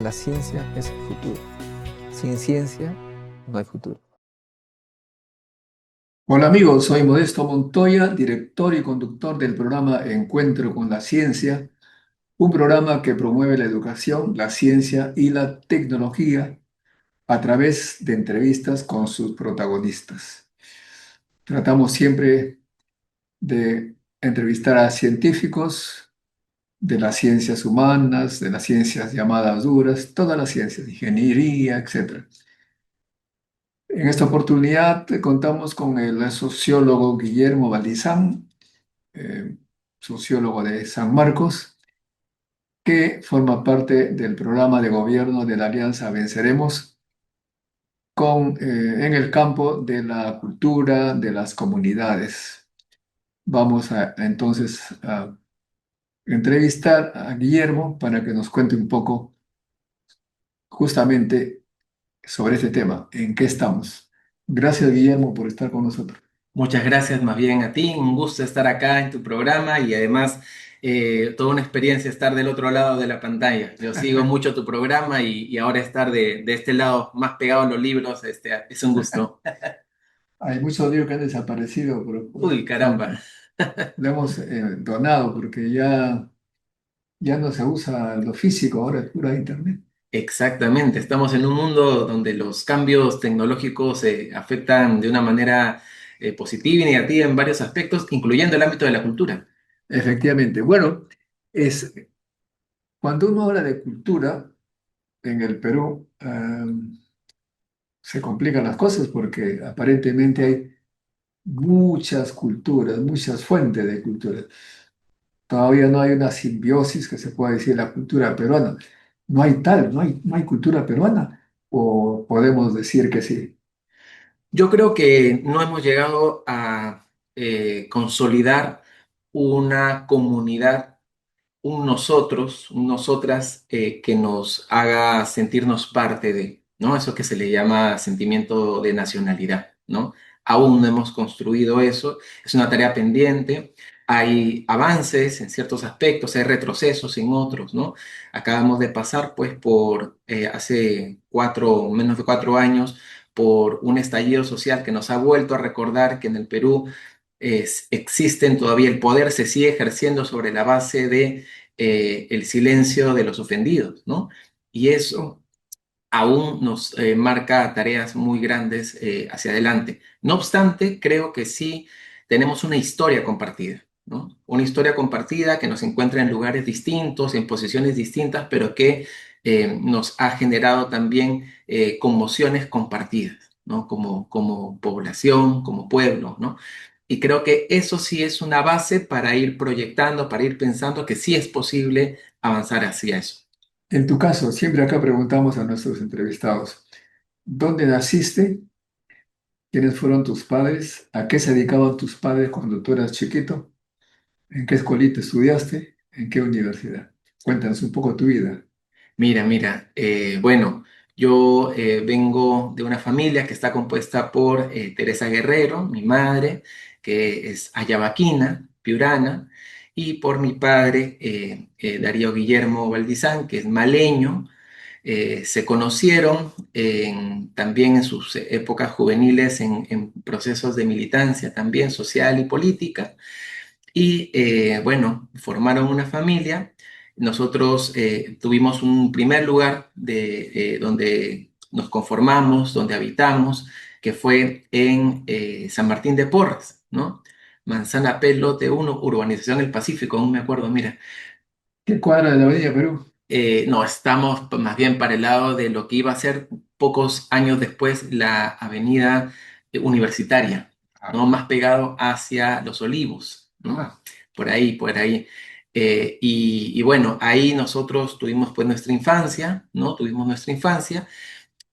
La ciencia es el futuro. Sin ciencia no hay futuro. Hola amigos, soy Modesto Montoya, director y conductor del programa Encuentro con la Ciencia, un programa que promueve la educación, la ciencia y la tecnología a través de entrevistas con sus protagonistas. Tratamos siempre de entrevistar a científicos de las ciencias humanas, de las ciencias llamadas duras, todas las ciencias, ingeniería, etc. En esta oportunidad contamos con el sociólogo Guillermo Valdizán, eh, sociólogo de San Marcos, que forma parte del programa de gobierno de la Alianza Venceremos en el campo de la cultura de las comunidades. Vamos entonces a entrevistar a Guillermo para que nos cuente un poco justamente sobre este tema, en qué estamos. Gracias, Guillermo, por estar con nosotros. Muchas gracias más bien a ti, un gusto estar acá en tu programa y además toda una experiencia estar del otro lado de la pantalla. Yo sigo mucho tu programa y ahora estar de este lado más pegado a los libros, es un gusto. Hay muchos libros que han desaparecido, Uy, caramba. lo hemos donado porque ya no se usa lo físico, ahora es pura internet. Exactamente, estamos en un mundo donde los cambios tecnológicos afectan de una manera positiva y negativa en varios aspectos, incluyendo el ámbito de la cultura. Efectivamente. Bueno, es, cuando uno habla de cultura en el Perú, se complican las cosas porque aparentemente hay muchas culturas, muchas fuentes de cultura. Todavía no hay una simbiosis que se pueda decir la cultura peruana. No hay tal, no hay cultura peruana. O podemos decir que sí. Yo creo que no hemos llegado a consolidar una comunidad, un nosotros, un nosotras que nos haga sentirnos parte de, ¿no? Eso que se le llama sentimiento de nacionalidad, ¿no? Aún no hemos construido eso, es una tarea pendiente. Hay avances en ciertos aspectos, hay retrocesos en otros, ¿no? Acabamos de pasar, pues, por hace menos de 4 años, por un estallido social que nos ha vuelto a recordar que en el Perú existen todavía, el poder se sigue ejerciendo sobre la base de el silencio de los ofendidos, ¿no? Y eso aún nos marca tareas muy grandes hacia adelante. No obstante, creo que sí tenemos una historia compartida, ¿no? Una historia compartida que nos encuentra en lugares distintos, en posiciones distintas, pero que nos ha generado también conmociones compartidas, ¿no? Como población, como pueblo, ¿no? Y creo que eso sí es una base para ir proyectando, para ir pensando que sí es posible avanzar hacia eso. En tu caso, siempre acá preguntamos a nuestros entrevistados, ¿dónde naciste? ¿Quiénes fueron tus padres? ¿A qué se dedicaban tus padres cuando tú eras chiquito? ¿En qué escuelita estudiaste? ¿En qué universidad? Cuéntanos un poco tu vida. Mira, bueno, yo vengo de una familia que está compuesta por Teresa Guerrero, mi madre, que es ayabaquina, piurana, y por mi padre, Darío Guillermo Valdizán, que es maleño. Se conocieron también en sus épocas juveniles en procesos de militancia también social y política y bueno, formaron una familia. Nosotros tuvimos un primer lugar donde nos conformamos, donde habitamos, que fue en San Martín de Porres, ¿no? Manzana Pelote 1, Urbanización El Pacífico, aún me acuerdo, mira. ¿Qué cuadra de la Avenida Perú? No, estamos más bien para el lado de lo que iba a ser pocos años después la avenida universitaria, ¿no? Ah, Más pegado hacia Los Olivos, ¿no? ah, Por ahí, por ahí. Y bueno, ahí nosotros tuvimos pues nuestra infancia, ¿no? Tuvimos nuestra infancia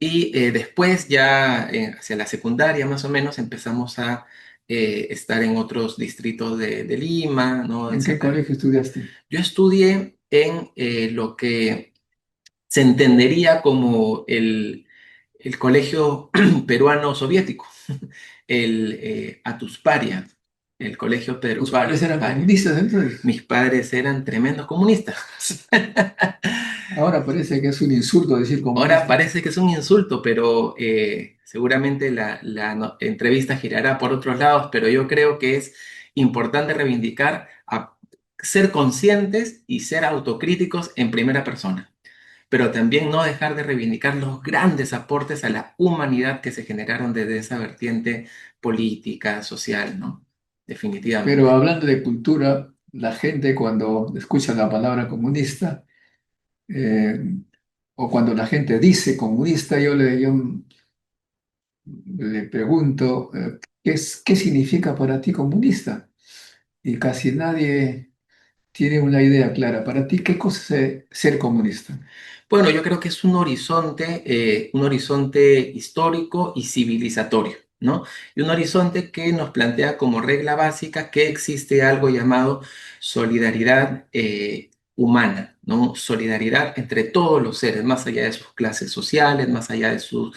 y después ya hacia la secundaria más o menos empezamos a estar en otros distritos de Lima, ¿no? ¿en qué colegio estudiaste? Yo estudié en lo que se entendería como el colegio peruano soviético, el Atusparia. el colegio Pedro ¿Tus padres Suárez eran Valle. comunistas entonces? Mis padres eran tremendos comunistas. Ahora parece que es un insulto decir Ahora comunista. parece que es un insulto, pero seguramente la entrevista girará por otros lados, pero yo creo que es importante reivindicar a ser conscientes y ser autocríticos en primera persona, pero también no dejar de reivindicar los grandes aportes a la humanidad que se generaron desde esa vertiente política, social, ¿no? Pero Definitivamente. hablando de cultura, la gente cuando escucha la palabra comunista, eh, o cuando la gente dice comunista, yo le pregunto, ¿qué significa para ti comunista? Y casi nadie tiene una idea clara. Para ti, ¿qué cosa es ser comunista? Bueno, yo creo que es un horizonte histórico y civilizatorio, ¿no? Y un horizonte que nos plantea como regla básica que existe algo llamado solidaridad humana, ¿no? Solidaridad entre todos los seres, más allá de sus clases sociales, más allá de su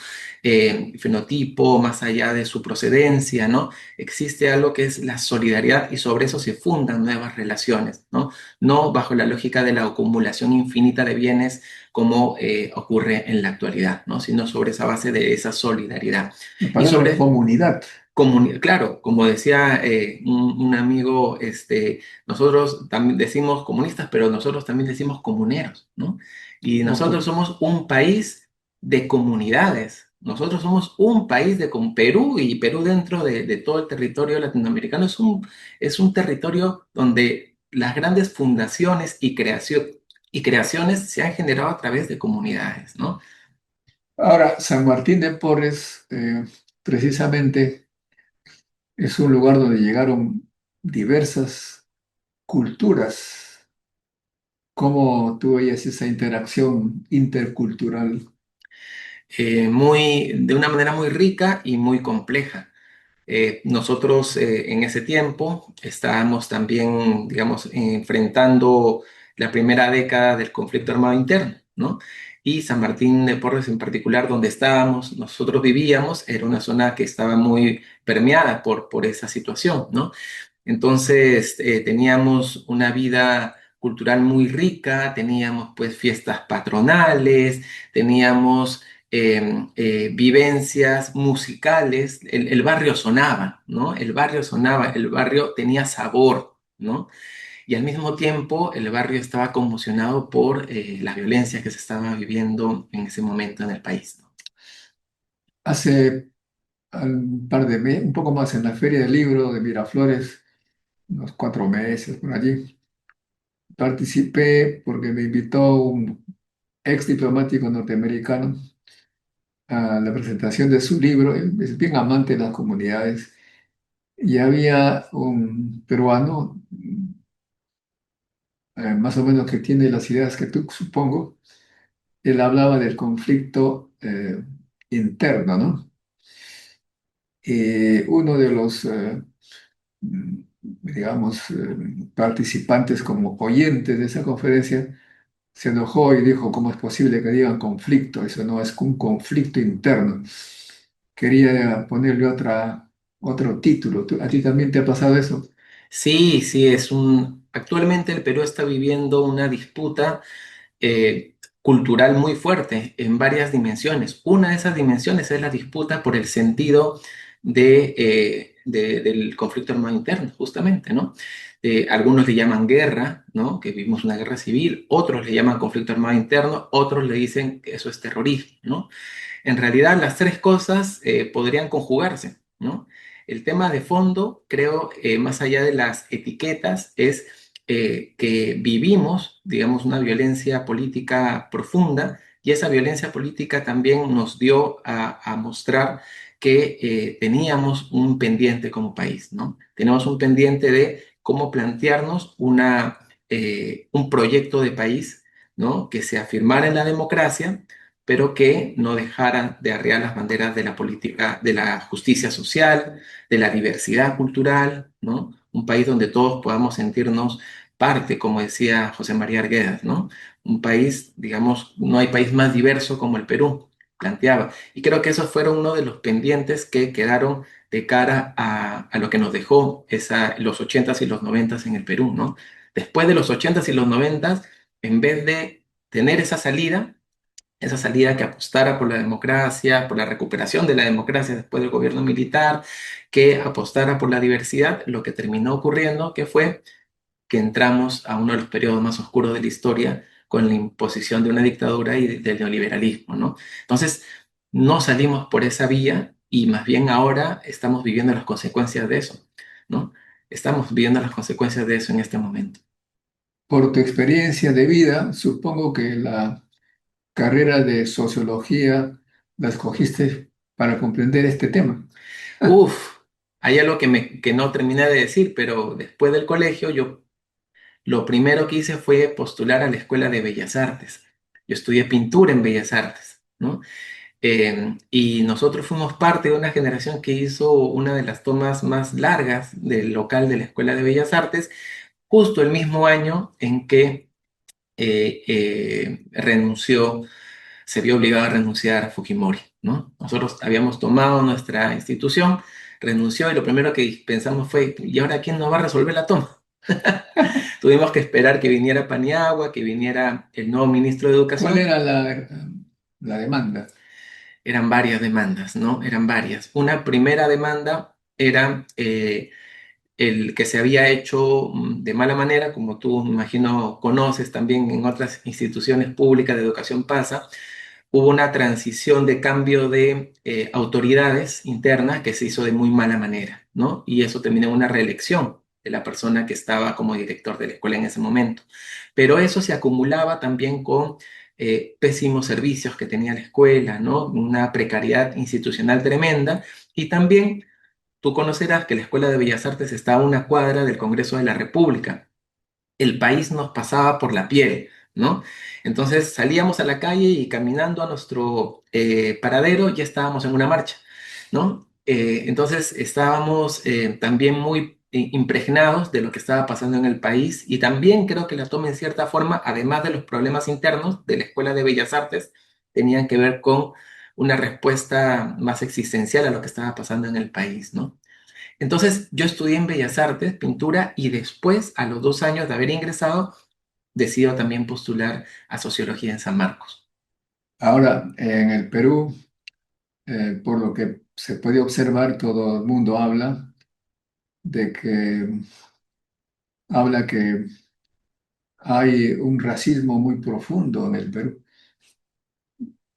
fenotipo, más allá de su procedencia, ¿no? Existe algo que es la solidaridad y sobre eso se fundan nuevas relaciones, ¿no? No bajo la lógica de la acumulación infinita de bienes como ocurre en la actualidad, ¿no? Sino sobre esa base de esa solidaridad. La Y palabra sobre, comunidad. claro, como decía un amigo, nosotros también decimos comunistas, pero nosotros también decimos comuneros, ¿no? Y O nosotros somos un país de comunidades. Nosotros somos un país con Perú y Perú dentro de todo el territorio latinoamericano es un territorio donde las grandes fundaciones y creaciones se han generado a través de comunidades, ¿no? Ahora, San Martín de Porres, precisamente, es un lugar donde llegaron diversas culturas. ¿Cómo tú veías esa interacción intercultural? De una manera muy rica y muy compleja. Nosotros en ese tiempo estábamos también, digamos, enfrentando la primera década del conflicto armado interno, ¿no? Y San Martín de Porres en particular, donde nosotros vivíamos, era una zona que estaba muy permeada por esa situación, ¿no? Entonces teníamos una vida cultural muy rica, teníamos pues fiestas patronales, teníamos vivencias musicales, el barrio sonaba, ¿no? El barrio sonaba, el barrio tenía sabor, ¿no? Y al mismo tiempo el barrio estaba conmocionado por la violencia que se estaba viviendo en ese momento en el país, ¿no? Hace un par de meses, un poco más en la Feria del Libro de Miraflores, unos 4 meses por allí, participé porque me invitó un ex diplomático norteamericano a la presentación de su libro. Él es bien amante de las comunidades. Y había un peruano, más o menos que tiene las ideas que tú, supongo. Él hablaba del conflicto interno, ¿no? Uno de los, digamos, participantes como oyentes de esa conferencia se enojó y dijo, ¿cómo es posible que digan conflicto? Eso no es un conflicto interno. Quería ponerle otro título. ¿A ti también te ha pasado eso? Sí, sí, actualmente el Perú está viviendo una disputa cultural muy fuerte en varias dimensiones. Una de esas dimensiones es la disputa por el sentido del conflicto armado interno, justamente, ¿no? Algunos le llaman guerra, ¿no? Que vivimos una guerra civil, otros le llaman conflicto armado interno, otros le dicen que eso es terrorismo, ¿no? En realidad, las tres cosas podrían conjugarse, ¿no? El tema de fondo, creo, más allá de las etiquetas, es que vivimos, digamos, una violencia política profunda y esa violencia política también nos dio a mostrar que teníamos un pendiente como país, ¿no? Tenemos un pendiente de cómo plantearnos un proyecto de país, ¿no? Que se afirmara en la democracia pero que no dejaran de arriar las banderas de la política, de la justicia social, de la diversidad cultural, ¿no? Un país donde todos podamos sentirnos parte, como decía José María Arguedas, ¿no? Un país, digamos, no hay país más diverso como el Perú. planteaba. Y creo que esos fueron uno de los pendientes que quedaron de cara a lo que nos dejó los ochentas y los noventas en el Perú, ¿no? Después de los ochentas y los noventas, en vez de tener esa salida que apostara por la democracia, por la recuperación de la democracia después del gobierno militar, que apostara por la diversidad, lo que terminó ocurriendo que fue que entramos a uno de los periodos más oscuros de la historia con la imposición de una dictadura y del neoliberalismo, ¿no? Entonces, no salimos por esa vía y más bien ahora estamos viviendo las consecuencias de eso, ¿no? Estamos viviendo las consecuencias de eso en este momento. Por tu experiencia de vida, supongo que la carrera de sociología la escogiste para comprender este tema. Uf, hay algo que no terminé de decir, pero después del colegio yo lo primero que hice fue postular a la Escuela de Bellas Artes. Yo estudié pintura en Bellas Artes, ¿no? Y nosotros fuimos parte de una generación que hizo una de las tomas más largas del local de la Escuela de Bellas Artes, justo el mismo año en que se vio obligado a renunciar Fujimori, ¿no? Nosotros habíamos tomado nuestra institución, renunció y lo primero que pensamos fue, ¿y ahora quién nos va a resolver la toma? Tuvimos que esperar que viniera Paniagua, que viniera el nuevo ministro de ¿Cuál Educación. era la demanda? Eran varias demandas, ¿no? Eran varias. Una primera demanda era el que se había hecho de mala manera, como tú me imagino conoces también en otras instituciones públicas de educación pasa, hubo una transición de cambio de autoridades internas que se hizo de muy mala manera, ¿no? Y eso terminó en una reelección de la persona que estaba como director de la escuela en ese momento. Pero eso se acumulaba también con pésimos servicios que tenía la escuela, ¿no? Una precariedad institucional tremenda y también tú conocerás que la Escuela de Bellas Artes está a una cuadra del Congreso de la República. El país nos pasaba por la piel, ¿no? Entonces salíamos a la calle y caminando a nuestro paradero ya estábamos en una marcha, ¿no? Entonces estábamos también muy impregnados de lo que estaba pasando en el país y también creo que la toma en cierta forma, además de los problemas internos de la Escuela de Bellas Artes, tenían que ver con una respuesta más existencial a lo que estaba pasando en el país, ¿no? Entonces, yo estudié en Bellas Artes, pintura, y después, a los 2 años de haber ingresado, decido también postular a Sociología en San Marcos. Ahora, en el Perú, por lo que se puede observar, todo el mundo de que habla que hay un racismo muy profundo en el Perú,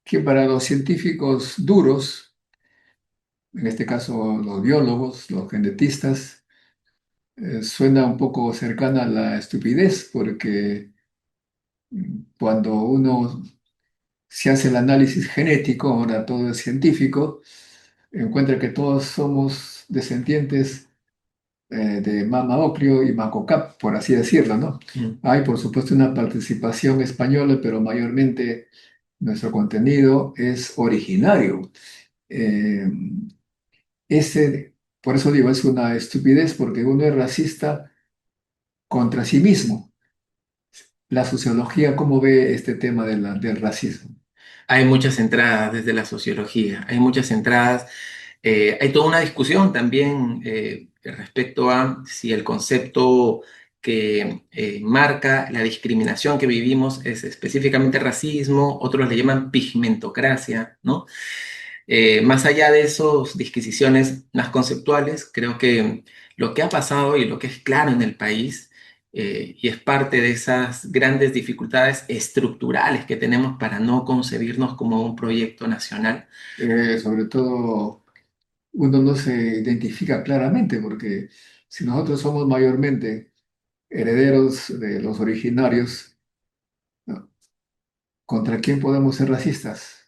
que para los científicos duros, en este caso los biólogos, los genetistas, suena un poco cercana a la estupidez, porque cuando uno se hace el análisis genético, ahora todo es científico, encuentra que todos somos descendientes de Mama Ocllo y Manco Cápac, por así decirlo, ¿no? Mm. Hay, por supuesto, una participación española, pero mayormente nuestro contenido es originario. Eh, por eso digo, es una estupidez, porque uno es racista contra sí mismo. La sociología, ¿cómo ve este tema del racismo? Hay muchas entradas desde la sociología, hay muchas entradas. Hay toda una discusión también respecto a si el concepto que marca la discriminación que vivimos es específicamente racismo, otros le llaman pigmentocracia, ¿no? Más allá de esas disquisiciones más conceptuales, creo que lo que ha pasado y lo que es claro en el país, y es parte de esas grandes dificultades estructurales que tenemos para no concebirnos como un proyecto nacional. Sobre todo, uno no se identifica claramente, porque si nosotros somos mayormente herederos de los originarios, ¿no? ¿Contra quién podemos ser racistas?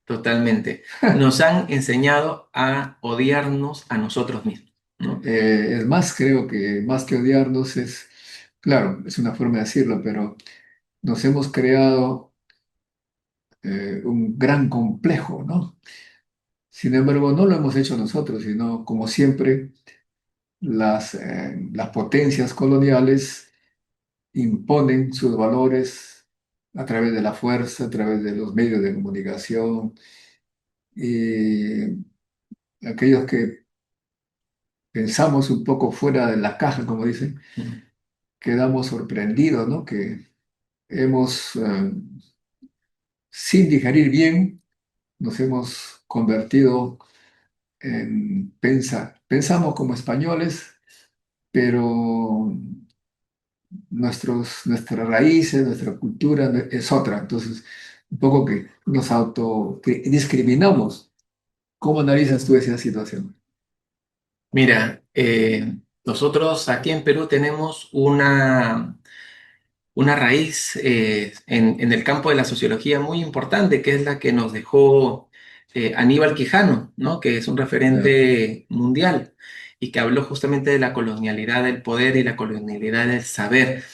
Totalmente. Nos han enseñado a odiarnos a nosotros mismos, ¿no? Es más, creo que más que odiarnos claro, es una forma de decirlo, pero nos hemos creado un gran complejo, ¿no? Sin embargo, no lo hemos hecho nosotros, sino como siempre, las potencias coloniales imponen sus valores a través de la fuerza, a través de los medios de comunicación. Y aquellos que pensamos un poco fuera de la caja, como dicen, Mm. quedamos sorprendidos, ¿no? Que hemos, sin digerir bien, nos hemos convertido en pensamos como españoles, pero nuestras raíces, nuestra cultura es otra. Entonces, un poco que nos auto que discriminamos. ¿Cómo analizas tú esa situación? Mira, nosotros aquí en Perú tenemos una raíz en el campo de la sociología muy importante, que es la que nos dejó Aníbal Quijano, ¿no? Que es un Ya, referente mundial y que habló justamente de la colonialidad del poder y la colonialidad del saber.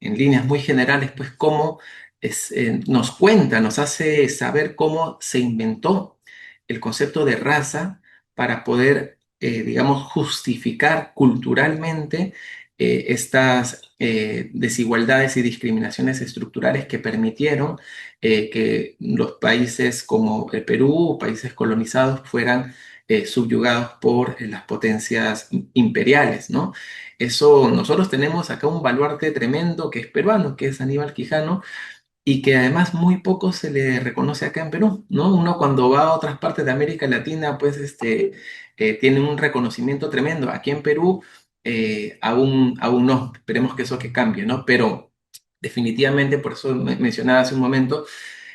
En líneas muy generales, pues cómo nos cuenta, nos hace saber cómo se inventó el concepto de raza para poder, digamos, justificar culturalmente estas desigualdades y discriminaciones estructurales que permitieron que los países como el Perú, países colonizados, fueran subyugados por las potencias imperiales, ¿no? Eso, nosotros tenemos acá un baluarte tremendo que es peruano, que es Aníbal Quijano, y que además muy poco se le reconoce acá en Perú, ¿no? Uno cuando va a otras partes de América Latina, pues tiene un reconocimiento tremendo. Aquí en Perú aún no, esperemos que eso que cambie, ¿no? Pero definitivamente, por eso mencionaba hace un momento,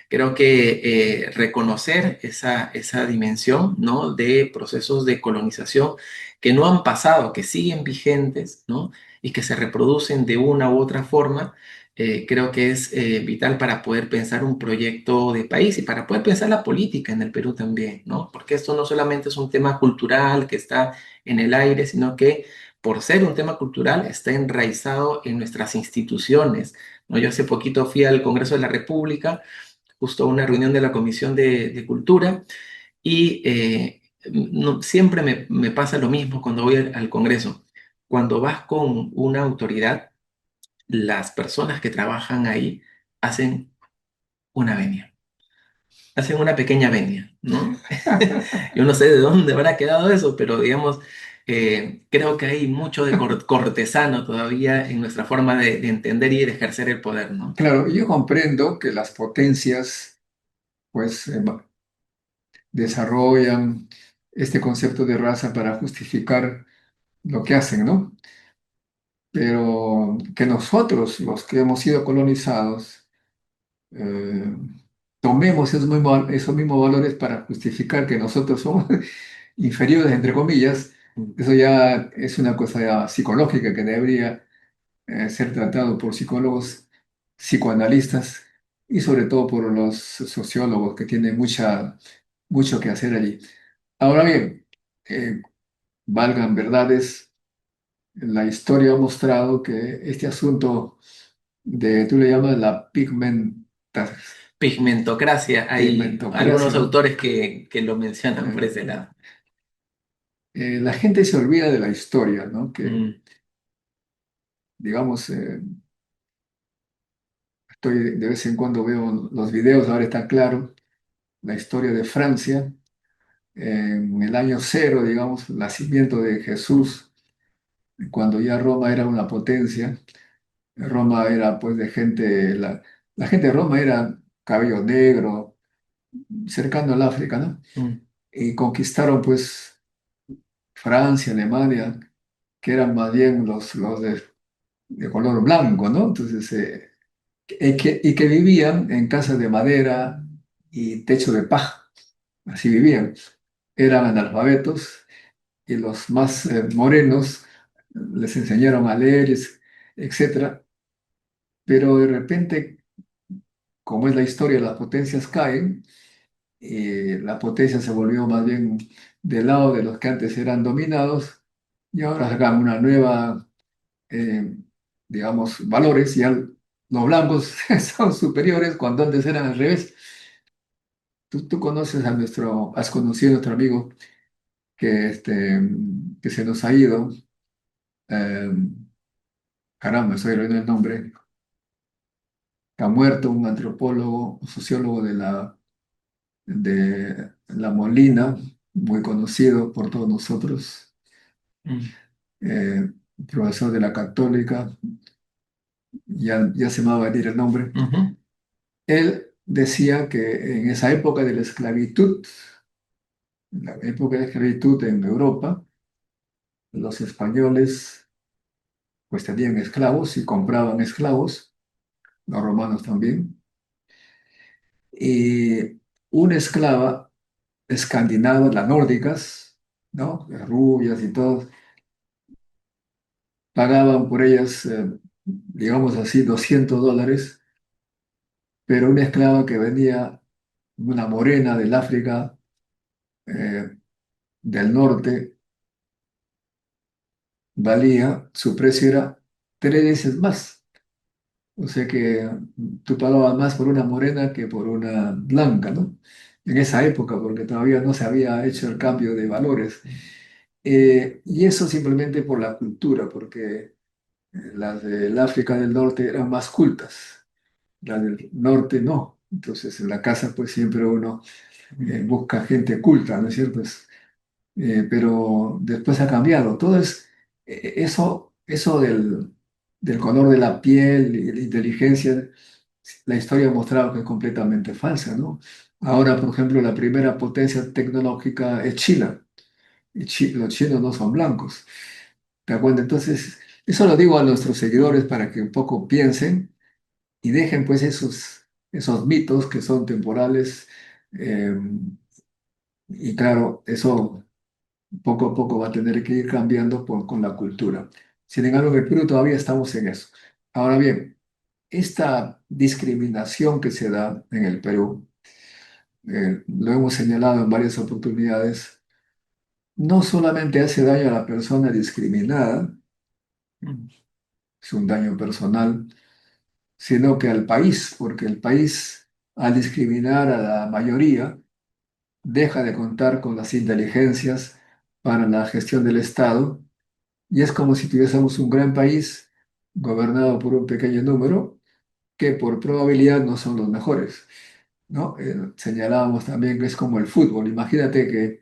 creo que reconocer esa dimensión, ¿no? De procesos de colonización que no han pasado, que siguen vigentes, ¿no? Y que se reproducen de una u otra forma, creo que es vital para poder pensar un proyecto de país y para poder pensar la política en el Perú también, ¿no? Porque esto no solamente es un tema cultural que está en el aire, sino que por ser un tema cultural está enraizado en nuestras instituciones, ¿no? Yo hace poquito fui al Congreso de la República, justo a una reunión de la Comisión de Cultura, y siempre me pasa lo mismo cuando voy al Congreso. Cuando vas con una autoridad, las personas que trabajan ahí hacen una venia, hacen una pequeña venia, ¿no? Yo no sé de dónde habrá quedado eso, pero digamos, creo que hay mucho de cortesano todavía en nuestra forma de entender y de ejercer el poder, ¿no? claro, yo comprendo que las potencias pues desarrollan este concepto de raza para justificar lo que hacen, ¿no? Pero que nosotros, los que hemos sido colonizados, eh, tomemos esos mismos valores para justificar que nosotros somos inferiores, entre comillas, eso ya es una cosa ya psicológica que debería ser tratado por psicólogos, psicoanalistas y sobre todo por los sociólogos que tienen mucho que hacer allí. Ahora bien, eh, valgan verdades, la historia ha mostrado que este asunto tú le llamas la Pigmentocracia, hay algunos pigmentocracia, ¿no? autores que lo mencionan por Eh, ese lado. la gente se olvida de la historia, ¿no? Que, Mm. digamos, de vez en cuando veo los videos, ahora está claro, la historia de Francia, en el año cero, digamos, el nacimiento de Jesús, cuando ya Roma era una potencia. Roma era pues de gente, la gente de Roma era cabello negro, cercano al África, ¿no? Mm. Y conquistaron pues Francia, Alemania, que eran más bien los de color blanco, ¿no? Entonces, y que vivían en casas de madera y techo de paja, así vivían. Eran analfabetos y los más morenos les enseñaron a leer, etcétera. Pero de repente, como es la historia, las potencias caen y la potencia se volvió más bien del lado de los que antes eran dominados y ahora sacan una nueva, eh, digamos, valores, ya los blancos son superiores cuando antes eran al revés. Tú conoces has conocido a nuestro amigo que se nos ha ido, eh, caramba, estoy olvidando el nombre, que ha muerto, un antropólogo, un sociólogo de La Molina, muy conocido por todos nosotros, Mm. profesor de la Católica, ya se me va a venir el nombre. Ujú. Él decía que en esa época de la esclavitud, en la época de la esclavitud en Europa, los españoles pues tenían esclavos y compraban esclavos, los romanos también, y una esclava escandinava, las nórdicas, ¿no? Las rubias y todo, pagaban por ellas, digamos así, $200, pero una esclava que venía, una morena del África eh, del norte, su precio era 3 veces más. O sea que tú pagabas más por una morena que por una blanca, ¿no? En esa época, porque todavía no se había hecho el cambio de valores. Y eso simplemente por la cultura, porque las del África del Norte eran más cultas, las del norte no. Entonces en la casa pues siempre uno busca gente culta, ¿no es cierto? Pero después ha cambiado. Todo es eso del color de la piel y la inteligencia, la historia ha mostrado que es completamente falsa, ¿no? Ahora, por ejemplo, la primera potencia tecnológica es China, y los chinos no son blancos. ¿Te acuerdas? Entonces, eso lo digo a nuestros seguidores para que un poco piensen y dejen pues esos mitos que son temporales. eh, y claro, eso poco a poco va a tener que ir cambiando con la cultura. Sin embargo, en el Perú todavía estamos en eso. Ahora bien, esta discriminación que se da en el Perú, lo hemos señalado en varias oportunidades, no solamente hace daño a la persona discriminada, Mm. es un daño personal, sino que al país, porque el país, al discriminar a la mayoría, deja de contar con las inteligencias para la gestión del Estado. Y es como si tuviésemos un gran país gobernado por un pequeño número que por probabilidad no son los mejores, ¿no? Señalábamos también que es como el fútbol. Imagínate que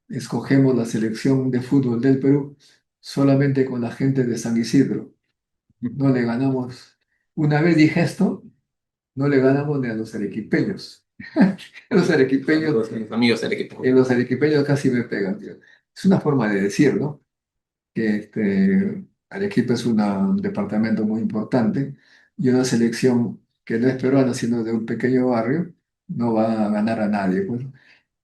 escogemos la selección de fútbol del Perú solamente con la gente de San Isidro. No le ganamos. Una vez dije esto, no le ganamos ni a los arequipeños. Los arequipeños, Saludos a mis amigos del equipo. los arequipeños casi me pegan, tío. Es una forma de decir, ¿no? Que Arequipa es un departamento muy importante y una selección que no es peruana, sino de un pequeño barrio, no va a ganar a nadie, pues.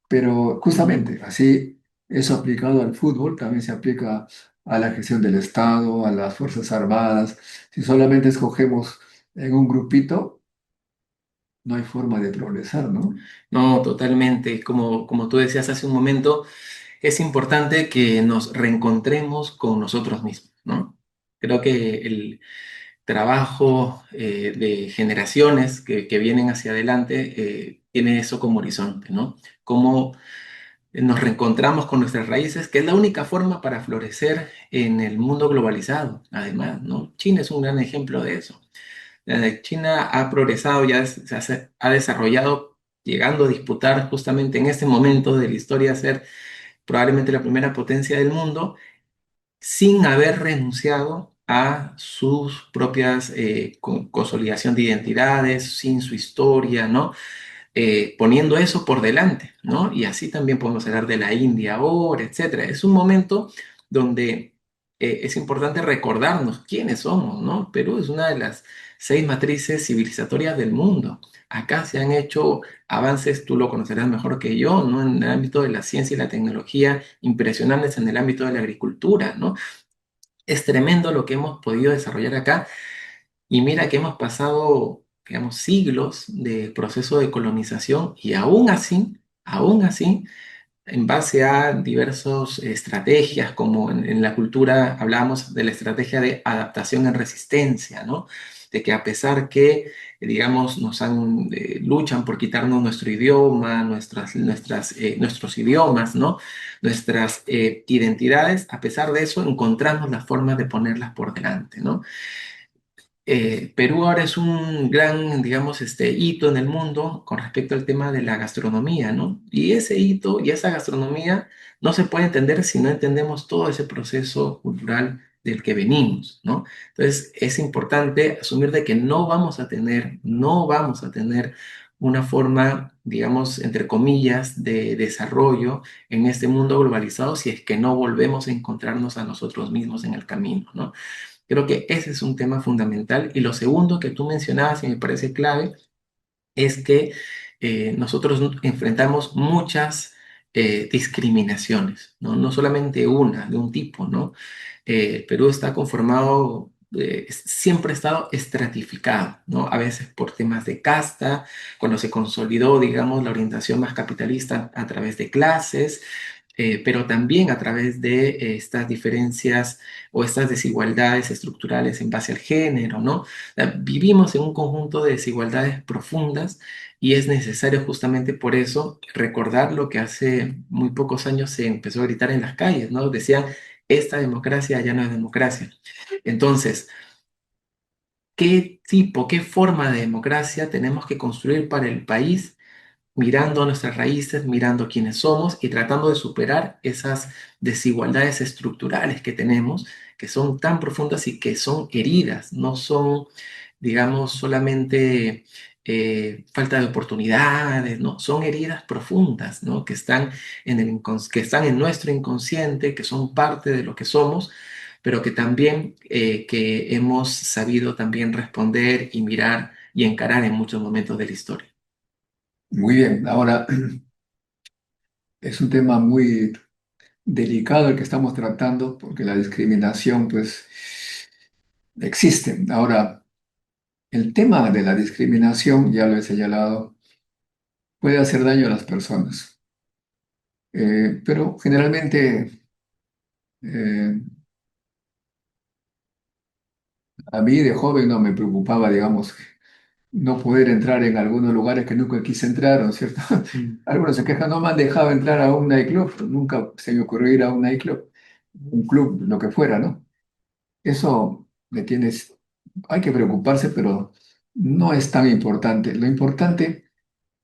Pero justamente así, eso aplicado al fútbol también se aplica a la gestión del Estado, a las Fuerzas Armadas. Si solamente escogemos en un grupito, no hay forma de progresar, ¿no? No, totalmente. Como tú decías hace un momento, es importante que nos reencontremos con nosotros mismos, ¿no? Creo que el trabajo de generaciones que vienen hacia adelante tiene eso como horizonte, ¿no? Cómo nos reencontramos con nuestras raíces, que es la única forma para florecer en el mundo globalizado, además, ¿no? China es un gran ejemplo de eso. China ha progresado, ha desarrollado, llegando a disputar justamente en este momento de la historia ser probablemente la primera potencia del mundo, sin haber renunciado a sus propias consolidación de identidades, sin su historia, ¿no? Poniendo eso por delante, ¿no? Y así también podemos hablar de la India ahora, etcétera. Es un momento donde es importante recordarnos quiénes somos, ¿no? Perú es una de las 6 matrices civilizatorias del mundo. Acá se han hecho avances, tú lo conocerás mejor que yo, ¿no? En el ámbito de la ciencia y la tecnología, impresionantes en el ámbito de la agricultura, ¿no? Es tremendo lo que hemos podido desarrollar acá y mira que hemos pasado, digamos, siglos de proceso de colonización y aún así, en base a diversas estrategias, como en la cultura hablábamos de la estrategia de adaptación en resistencia, ¿no? De que a pesar que, digamos, luchan por quitarnos nuestro idioma, nuestros idiomas, ¿no? Nuestras identidades, a pesar de eso, encontramos la forma de ponerlas por delante, ¿no? Perú ahora es un gran, digamos, hito en el mundo con respecto al tema de la gastronomía, ¿no? Y ese hito y esa gastronomía no se puede entender si no entendemos todo ese proceso cultural del que venimos, ¿no? Entonces es importante asumir de que no vamos a tener una forma, digamos, entre comillas, de desarrollo en este mundo globalizado si es que no volvemos a encontrarnos a nosotros mismos en el camino, ¿no? Creo que ese es un tema fundamental. Y lo segundo que tú mencionabas y me parece clave es que nosotros enfrentamos muchas discriminaciones, ¿no? No solamente una, de un tipo, ¿no? Perú está conformado, siempre ha estado estratificado, ¿no? A veces por temas de casta, cuando se consolidó, digamos, la orientación más capitalista a través de clases, pero también a través de estas diferencias o estas desigualdades estructurales en base al género, ¿no? O sea, vivimos en un conjunto de desigualdades profundas y es necesario justamente por eso recordar lo que hace muy pocos años se empezó a gritar en las calles, ¿no? Decían, esta democracia ya no es democracia. Entonces, ¿qué tipo, qué forma de democracia tenemos que construir para el país mirando nuestras raíces, mirando quiénes somos y tratando de superar esas desigualdades estructurales que tenemos, que son tan profundas y que son heridas, no son, digamos, solamente falta de oportunidades, no, son heridas profundas, ¿no? Que están que están en nuestro inconsciente, que son parte de lo que somos, pero que también que hemos sabido también responder y mirar y encarar en muchos momentos de la historia. Muy bien, ahora es un tema muy delicado el que estamos tratando porque la discriminación pues existe. Ahora, el tema de la discriminación, ya lo he señalado, puede hacer daño a las personas. Pero generalmente eh, a mí de joven no me preocupaba, digamos, no poder entrar en algunos lugares que nunca quise entrar, ¿no es cierto? Mm. Algunos se quejan, no me han dejado entrar a un nightclub, nunca se me ocurrió ir a un nightclub, un club, lo que fuera, ¿no? Eso me tienes, hay que preocuparse, pero no es tan importante. Lo importante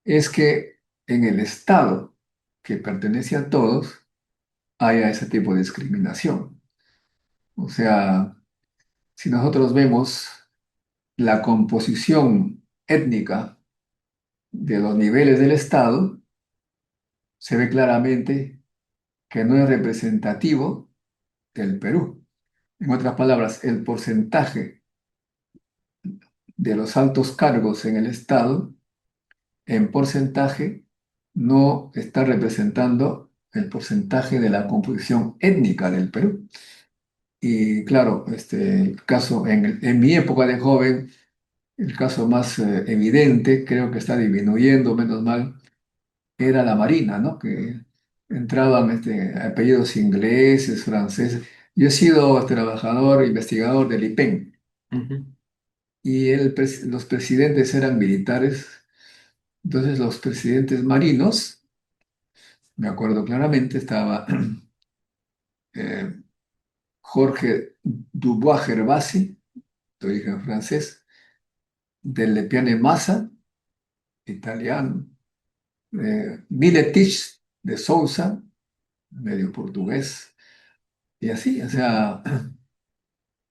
es que en el Estado, que pertenece a todos, haya ese tipo de discriminación. O sea, si nosotros vemos la composición étnica de los niveles del Estado, se ve claramente que no es representativo del Perú. En otras palabras, el porcentaje de los altos cargos en el Estado, en porcentaje, no está representando el porcentaje de la composición étnica del Perú. Y claro, el caso, en mi época de joven, el caso más evidente, creo que está disminuyendo, menos mal, era la Marina, ¿no? Que entraban apellidos ingleses, franceses. Yo he sido trabajador, investigador del IPEN, Ujú. y los presidentes eran militares. Entonces los presidentes marinos, me acuerdo claramente, estaba eh, Jorge Dubois-Gervasi, de origen francés, del Lepiane Massa, italiano, Miletich de Sousa, medio portugués, y así, o sea,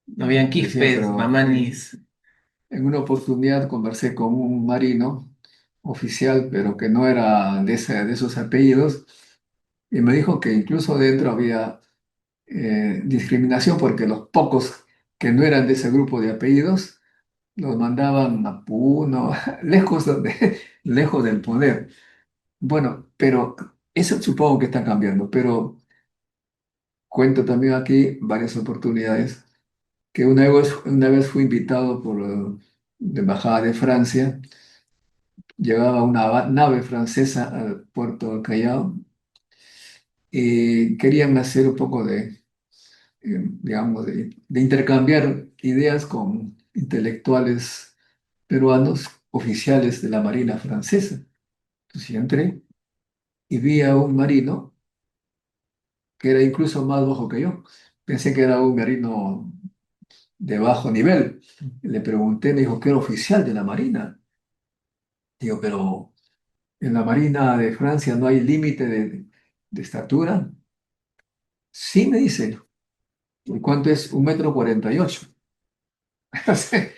No habían decía, quistes, pero mamanis. en una oportunidad conversé con un marino oficial, pero que no era de esos apellidos, y me dijo que incluso dentro había discriminación porque los pocos que no eran de ese grupo de apellidos los mandaban a Puno, lejos del poder. Bueno, pero eso supongo que está cambiando, pero cuento también aquí varias oportunidades que una vez fui invitado por la Embajada de Francia, llegaba una nave francesa al puerto del Callao y querían hacer un poco digamos, de intercambiar ideas con intelectuales peruanos oficiales de la Marina francesa. Entonces yo entré y vi a un marino que era incluso más bajo que yo. Pensé que era un marino de bajo nivel. Le pregunté, me dijo que era oficial de la Marina. Digo, pero en la Marina de Francia no hay límite de estatura. Sí, me dice. ¿Y cuánto es? 1,48 m.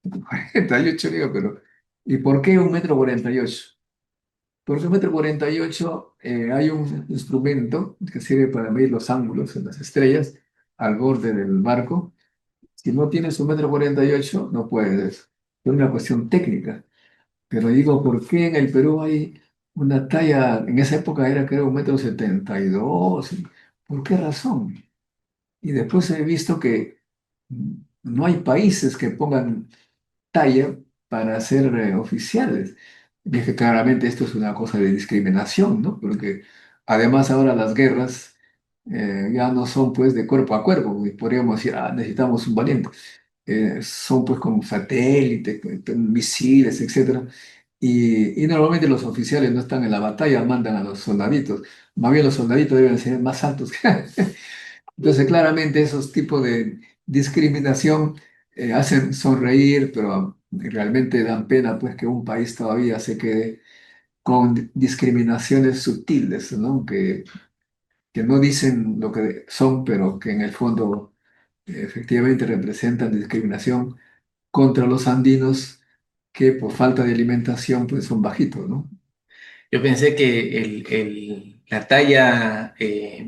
48, digo, pero ¿y por qué 1,48 m? Porque 1,48 m hay un instrumento que sirve para medir los ángulos en las estrellas al borde del barco. Si no tienes 1,48 m, no puedes. Es una cuestión técnica. Pero digo, ¿por qué en el Perú hay una talla, en esa época era creo 1,72 m? ¿Por qué razón? Y después he visto que no hay países que pongan talla para ser oficiales. Y es que claramente esto es una cosa de discriminación, ¿no? Porque además ahora las guerras ya no son pues de cuerpo a cuerpo, y podríamos decir, ah, necesitamos un valiente. Son pues como satélites, misiles, etcétera. Y normalmente los oficiales no están en la batalla, mandan a los soldaditos. Más bien los soldaditos deben ser más altos que... Entonces, claramente esos tipos de discriminación hacen sonreír, pero realmente dan pena pues que un país todavía se quede con discriminaciones sutiles, ¿no? Que no dicen lo que son, pero que en el fondo efectivamente representan discriminación contra los andinos que por falta de alimentación pues son bajitos, ¿no? Yo pensé que la talla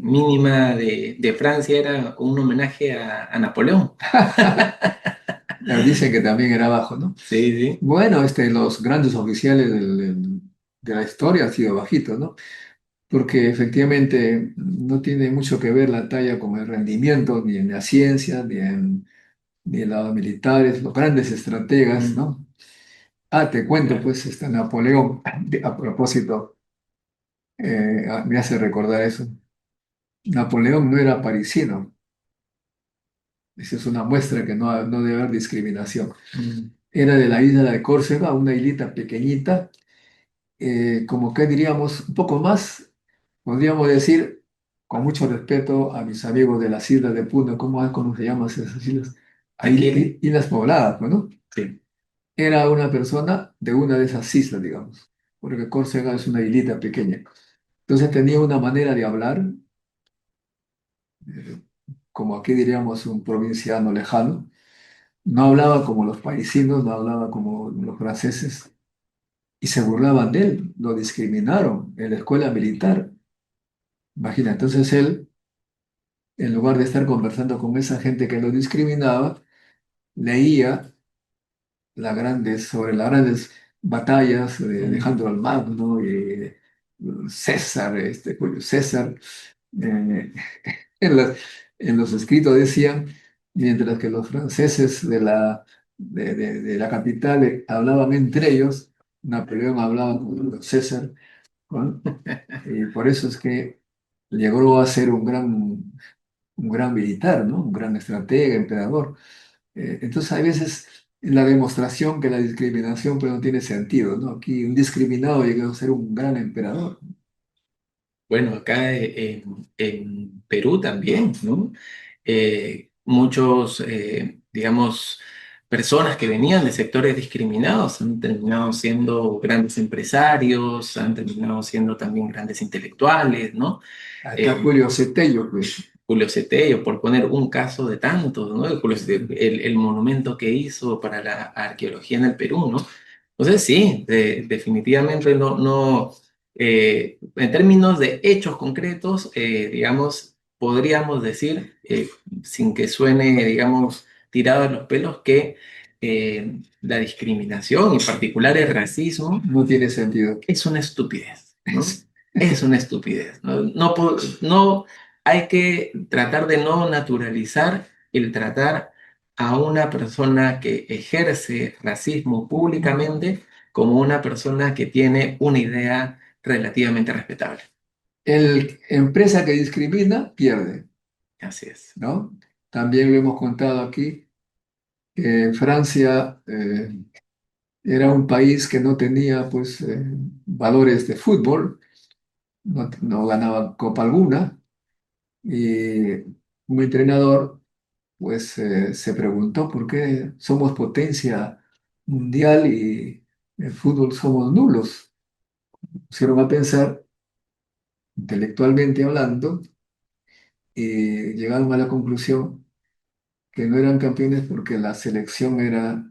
mínima de Francia era un homenaje a Napoleón. Dicen que también era bajo, ¿no? Sí, sí. Bueno, los grandes oficiales de la historia han sido bajitos, ¿no? Porque efectivamente no tiene mucho que ver la talla con el rendimiento, ni en la ciencia, ni en los militares, los grandes estrategas, Mm, ¿no? Ah, te cuento, claro. pues, Napoleón, a propósito, me hace recordar eso. Napoleón no era parisino. Esa es una muestra que no debe haber discriminación. Mm. Era de la isla de Córcega, una islita pequeñita, como que diríamos, un poco más, podríamos decir, con mucho respeto a mis amigos de las islas de Puno, ¿cómo se llaman esas islas? Aquí, Islas pobladas, pues, ¿no? sí. Era una persona de una de esas islas, digamos, porque Córcega es una islita pequeña. Entonces tenía una manera de hablar, eh, como aquí diríamos un provinciano lejano. No hablaba como los parisinos, no hablaba como los franceses, y se burlaban de él, lo discriminaron en la escuela militar. Imagina, entonces él, en lugar de estar conversando con esa gente que lo discriminaba, leía sobre las grandes batallas de Mm. Alejandro el Magno y César, Julio César. Eh, en, las- en los escritos decían, mientras que los franceses de la capital hablaban entre ellos, Napoleón hablaba con Julio César, ¿no? Y por eso es que llegó a ser un gran militar, ¿no? Un gran estratega, emperador. Entonces, hay veces la demostración que la discriminación pues, no tiene sentido, ¿no? Aquí un discriminado llegó a ser un gran emperador. Bueno, acá en Perú también, ¿no? Muchos, digamos, personas que venían de sectores discriminados han terminado siendo grandes empresarios, han terminado siendo también grandes intelectuales, ¿no? Acá Eh, Julio Cetello, pues, Julio Cetello, por poner un caso de tantos, ¿no? Julio Cetello, el monumento que hizo para la arqueología en el Perú, ¿no? Entonces sí, definitivamente en términos de hechos concretos, digamos, podríamos decir, sin que suene, digamos, tirado de los pelos, que la discriminación, en particular el racismo, no tiene sentido. es una estupidez, ¿no? Es una estupidez, ¿no? No hay que tratar de no naturalizar el tratar a una persona que ejerce racismo públicamente como una persona que tiene una idea relativamente respetable. El empresa que discrimina pierde, Así es. ¿no? También lo hemos contado aquí, que Francia era un país que no tenía pues valores de fútbol, no ganaba copa alguna, y un entrenador pues se preguntó por qué somos potencia mundial y en fútbol somos nulos. Pusieron a pensar, intelectualmente hablando, y llegaron a la conclusión que no eran campeones porque la selección era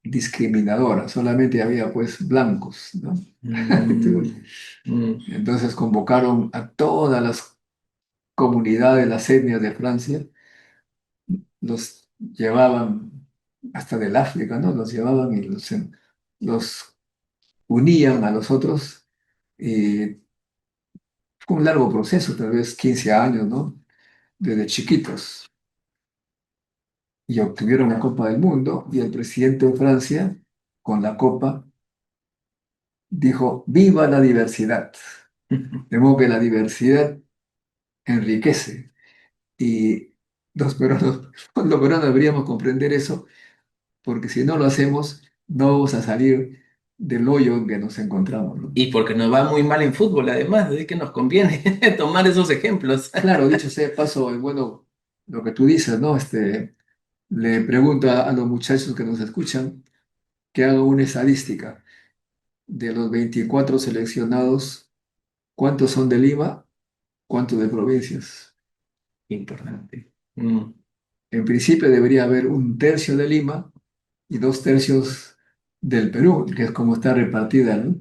discriminadora, solamente había pues blancos, ¿no? Mm, mm, Entonces convocaron a todas las comunidades, las etnias de Francia, los llevaban hasta del África, ¿no? Los llevaban y los unían a los otros y fue un largo proceso, tal vez 15 años, ¿no? Desde chiquitos. Y obtuvieron la Copa del Mundo y el presidente de Francia, con la Copa, dijo, viva la diversidad. De modo que la diversidad enriquece y los peruanos, los peruanos deberíamos comprender eso, porque si no lo hacemos, no vamos a salir del hoyo en que nos encontramos, ¿no? Y porque nos va muy mal en fútbol, además, así que nos conviene tomar esos ejemplos. Claro, dicho sea de paso, bueno, lo que tú dices, ¿no? Le pregunto a los muchachos que nos escuchan que hagan una estadística de los 24 seleccionados, ¿cuántos son de Lima? ¿Cuántos de provincias? Importante. Mm. En principio debería haber un tercio de Lima y dos tercios del Perú, que es como está repartida, ¿no?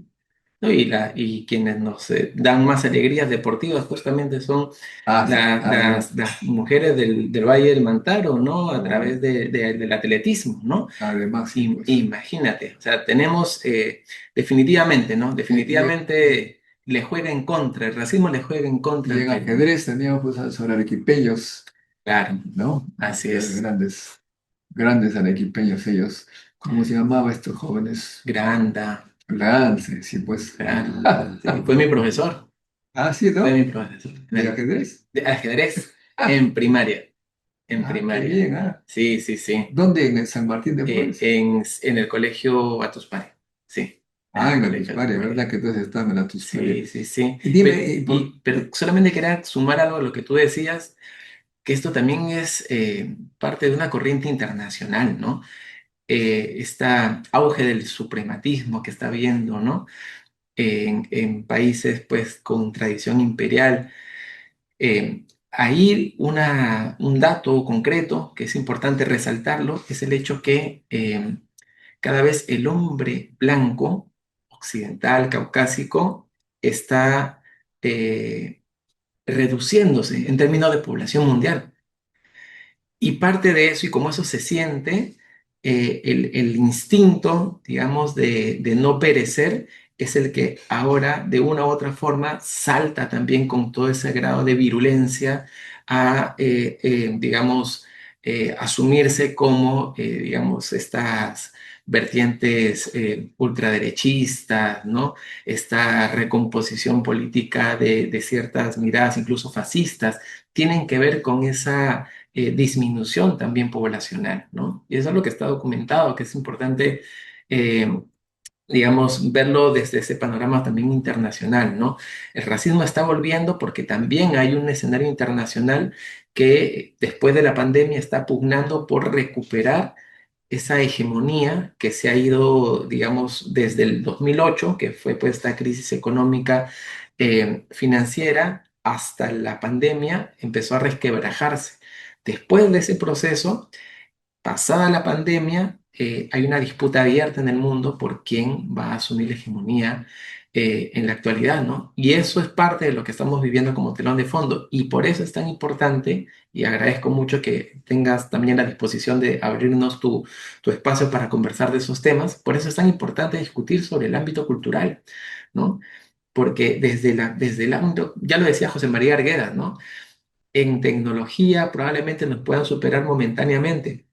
¿No? Y quienes nos dan más alegrías deportivas justamente son Ah, sí, además, las mujeres del Valle del Mantaro, ¿no? A oh, través del atletismo, ¿no? además, sí, pues. Imagínate, o sea, tenemos definitivamente, ¿no? Y, Definitivamente le juega en contra, el racismo le juega en contra y al en Perú. ajedrez teníamos pues, sobre arequipeños, Claro, ¿no? así es. Grandes, grandes arequipeños ellos. ¿Cómo se llamaba estos jóvenes? Granda, Lance, sí, pues. granda. Sí, fue mi profesor, Ah, sí, fue mi ¿no? profesor. ¿De ajedrez? De ajedrez en primaria, en Ah, qué primaria. bien, ¿ah? Sí, sí, sí. ¿Dónde? ¿En el San Martín de Porres? En el colegio Batuspari. Sí, en Ah, el en la colegio Tuspari, ¿verdad Batuspari. que entonces están en la Tuspari? Sí, sí, sí. Y dime, ¿y por Pero solamente quería sumar algo a lo que tú decías, que esto también es parte de una corriente internacional, ¿no? Este auge del suprematismo que está habiendo, ¿no? En países, pues, con tradición imperial. Ahí un dato concreto que es importante resaltarlo es el hecho que cada vez el hombre blanco, occidental, caucásico, está eh, reduciéndose en términos de población mundial. Y parte de eso, y como eso se siente, el instinto, digamos, de no perecer es el que ahora, de una u otra forma, salta también con todo ese grado de virulencia a, digamos, asumirse como, digamos, estas vertientes ultraderechistas, ¿no? Esta recomposición política de ciertas miradas, incluso fascistas, tienen que ver con esa disminución también poblacional, ¿no? Y eso es lo que está documentado, que es importante, eh, digamos, verlo desde ese panorama también internacional, ¿no? El racismo está volviendo porque también hay un escenario internacional que después de la pandemia está pugnando por recuperar esa hegemonía que se ha ido, digamos, desde el 2008, que fue pues esta crisis económica financiera, hasta la pandemia, empezó a resquebrajarse. Después de ese proceso, pasada la pandemia, hay una disputa abierta en el mundo por quién va a asumir la hegemonía en la actualidad, ¿no? Y eso es parte de lo que estamos viviendo como telón de fondo. Y por eso es tan importante, y agradezco mucho que tengas también la disposición de abrirnos tu espacio para conversar de esos temas, por eso es tan importante discutir sobre el ámbito cultural, ¿no? Porque desde el ámbito, ya lo decía José María Arguedas, ¿no? En tecnología probablemente nos puedan superar momentáneamente,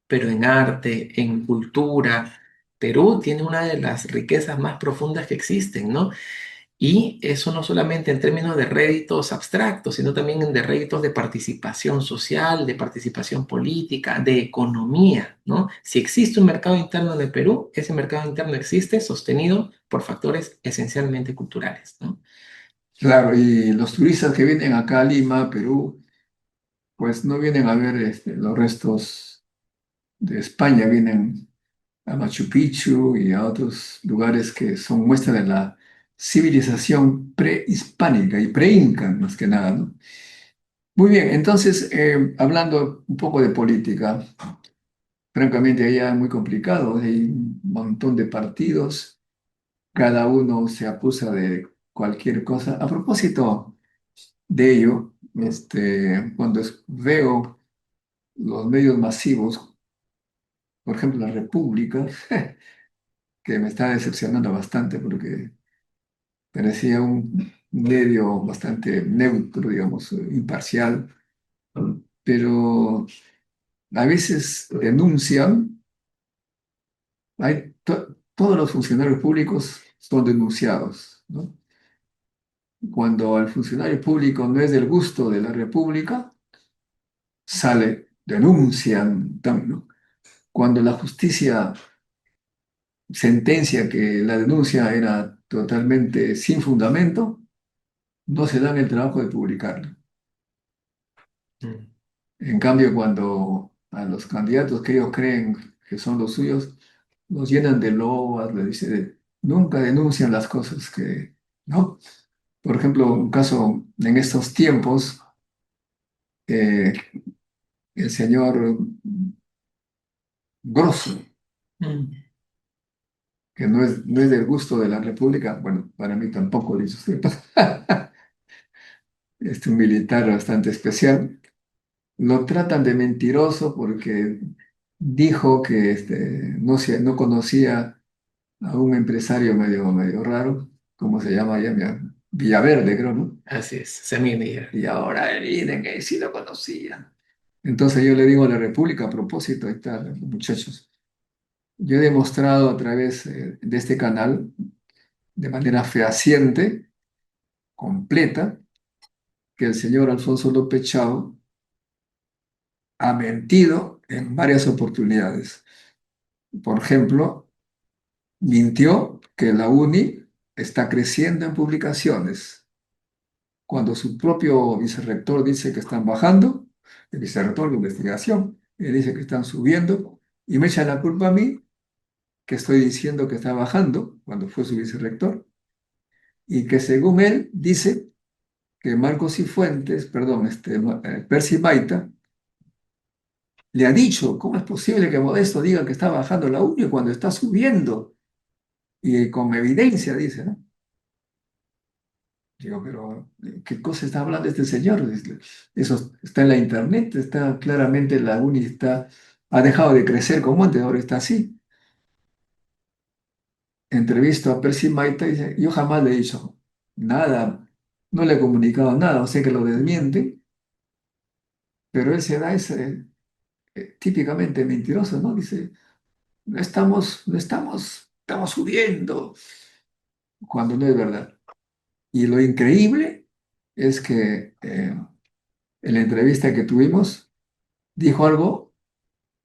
pero en arte, en cultura, Perú tiene una de las riquezas más profundas que existen, ¿no? Y eso no solamente en términos de réditos abstractos, sino también en de réditos de participación social, de participación política, de economía, ¿no? Si existe un mercado interno de Perú, ese mercado interno existe sostenido por factores esencialmente culturales, ¿no? Claro, y los turistas que vienen acá a Lima, Perú, pues no vienen a ver los restos de España, vienen a Machu Picchu y a otros lugares que son muestra de la civilización prehispánica y preinca, más que nada, ¿no? Muy bien, entonces, hablando un poco de política, francamente allá es muy complicado, hay un montón de partidos, cada uno se acusa de cualquier cosa. A propósito de ello, cuando veo los medios masivos, por ejemplo, la República, que me está decepcionando bastante porque parecía un medio bastante neutro, digamos, imparcial, pero a veces denuncian, todos los funcionarios públicos son denunciados, ¿no? Cuando el funcionario público no es del gusto de la República, sale, denuncian, ¿no? Cuando la justicia sentencia que la denuncia era totalmente sin fundamento, no se dan el trabajo de publicarlo. Mm. En cambio, cuando a los candidatos que ellos creen que son los suyos, los llenan de loas, le dicen, nunca denuncian las cosas que, ¿no? Por ejemplo, un caso en estos tiempos, eh, el señor Grosso, Mm. que no es del gusto de la República, bueno, para mí tampoco, dice usted, un militar bastante especial, lo tratan de mentiroso porque dijo que no conocía a un empresario medio raro, ¿cómo se llama allá? Villaverde, creo, ¿no? Así es, Samir Miguel. Y ahora miren que sí lo conocía. Entonces yo le digo a la República, a propósito, ahí están, muchachos, yo he demostrado a través de este canal, de manera fehaciente, completa, que el señor Alfonso López Chao ha mentido en varias oportunidades. Por ejemplo, mintió que la UNI está creciendo en publicaciones, cuando su propio vicerrector dice que están bajando, el vicerrector de investigación, él dice que están subiendo, y me echa la culpa a mí, que estoy diciendo que está bajando, cuando fue su vicerrector, y que según él dice que Marcos Cifuentes, perdón, Percy Maita, le ha dicho, ¿cómo es posible que Modesto diga que está bajando la UNI cuando está subiendo? Y con evidencia, dice, ¿no? Digo, pero ¿qué cosa está hablando este señor? Eso está en la internet, está claramente la uni ha dejado de crecer como antes, ahora está así. Entrevisto a Percy Maita y dice, yo jamás le he dicho nada, no le he comunicado nada, o sea que lo desmiente, pero él se da ese típicamente mentiroso, ¿no? Dice, estamos subiendo, cuando no es verdad. Y lo increíble es que en la entrevista que tuvimos, dijo algo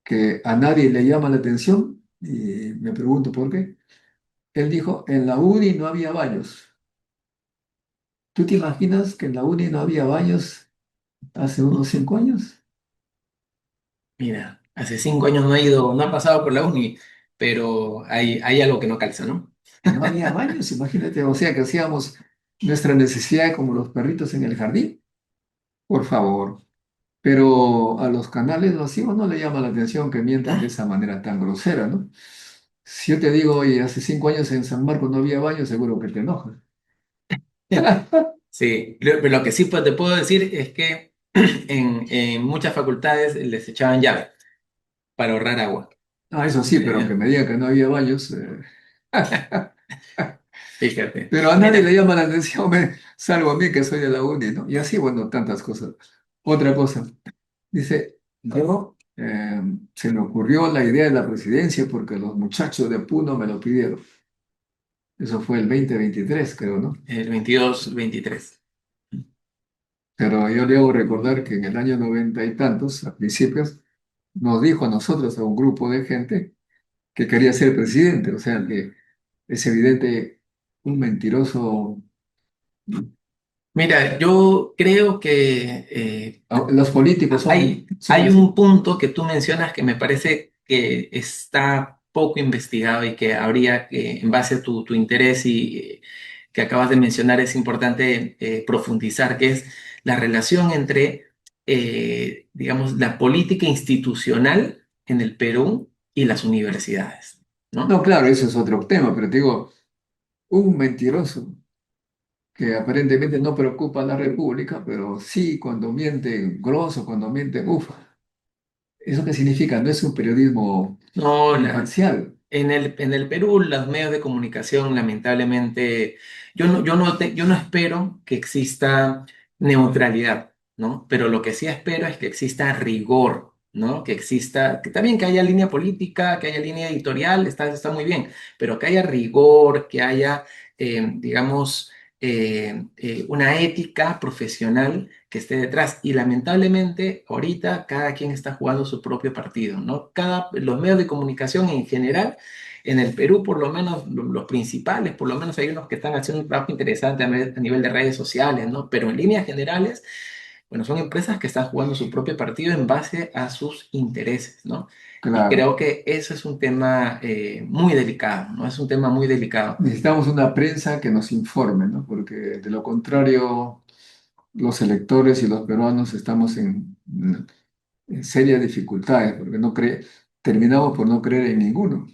que a nadie le llama la atención y me pregunto por qué. Él dijo, en la UNI no había baños. ¿Tú te imaginas que en la UNI no había baños hace unos 5 años? Mira, hace 5 años no he ido, no he pasado por la uni, pero hay algo que no calza, ¿no? No había baños, imagínate, o sea que hacíamos nuestra necesidad como los perritos en el jardín, por favor. Pero a los canales masivos no le llama la atención que mientan de esa manera tan grosera, ¿no? Si yo te digo, oye, hace 5 años en San Marcos no había baños, seguro que te enojas. Sí, pero lo que sí te puedo decir es que en muchas facultades les echaban llave para ahorrar agua. Ah, eso sí, pero aunque Eh, me diga que no había baños, Fíjate. pero a nadie le Mira, llama la atención, salvo a mí que soy de la uni, ¿no? Y así, bueno, tantas cosas. Otra cosa, dice, yo se me ocurrió la idea de la presidencia porque los muchachos de Puno me lo pidieron. Eso fue el 2023, creo, ¿no? el 22-23. Pero yo le hago recordar que en el año 90 y tantos, a principios, nos dijo a nosotros, a un grupo de gente, que quería ser presidente. O sea, que es evidente un mentiroso Mira, yo creo que Los políticos hay así. un punto que tú mencionas que me parece que está poco investigado y que habría que, en base a tu interés y que acabas de mencionar, es importante profundizar, que es la relación entre, digamos, la política institucional en el Perú y las universidades, ¿no? No, claro, eso es otro tema, pero te digo, un mentiroso que aparentemente no preocupa a la República, pero sí cuando miente grosso, cuando miente, uff, ¿eso qué significa? No es un periodismo No, imparcial. en el Perú, los medios de comunicación, lamentablemente, yo no espero que exista neutralidad, ¿no? Pero lo que sí espero es que exista rigor, ¿no? Que exista, que también que haya línea política, que haya línea editorial, está muy bien, pero que haya rigor, que haya, digamos, una ética profesional que esté detrás. Y lamentablemente, ahorita cada quien está jugando su propio partido, ¿no? Los medios de comunicación en general, en el Perú, por lo menos los principales, por lo menos hay unos que están haciendo un trabajo interesante a nivel de redes sociales, ¿no? Pero en líneas generales, bueno, son empresas que están jugando su propio partido en base a sus intereses, ¿no? Y Claro, creo que eso es un tema muy delicado, ¿no? Es un tema muy delicado. necesitamos una prensa que nos informe, ¿no? Porque de lo contrario, los electores y los peruanos estamos en serias dificultades, porque terminamos por no creer en ninguno.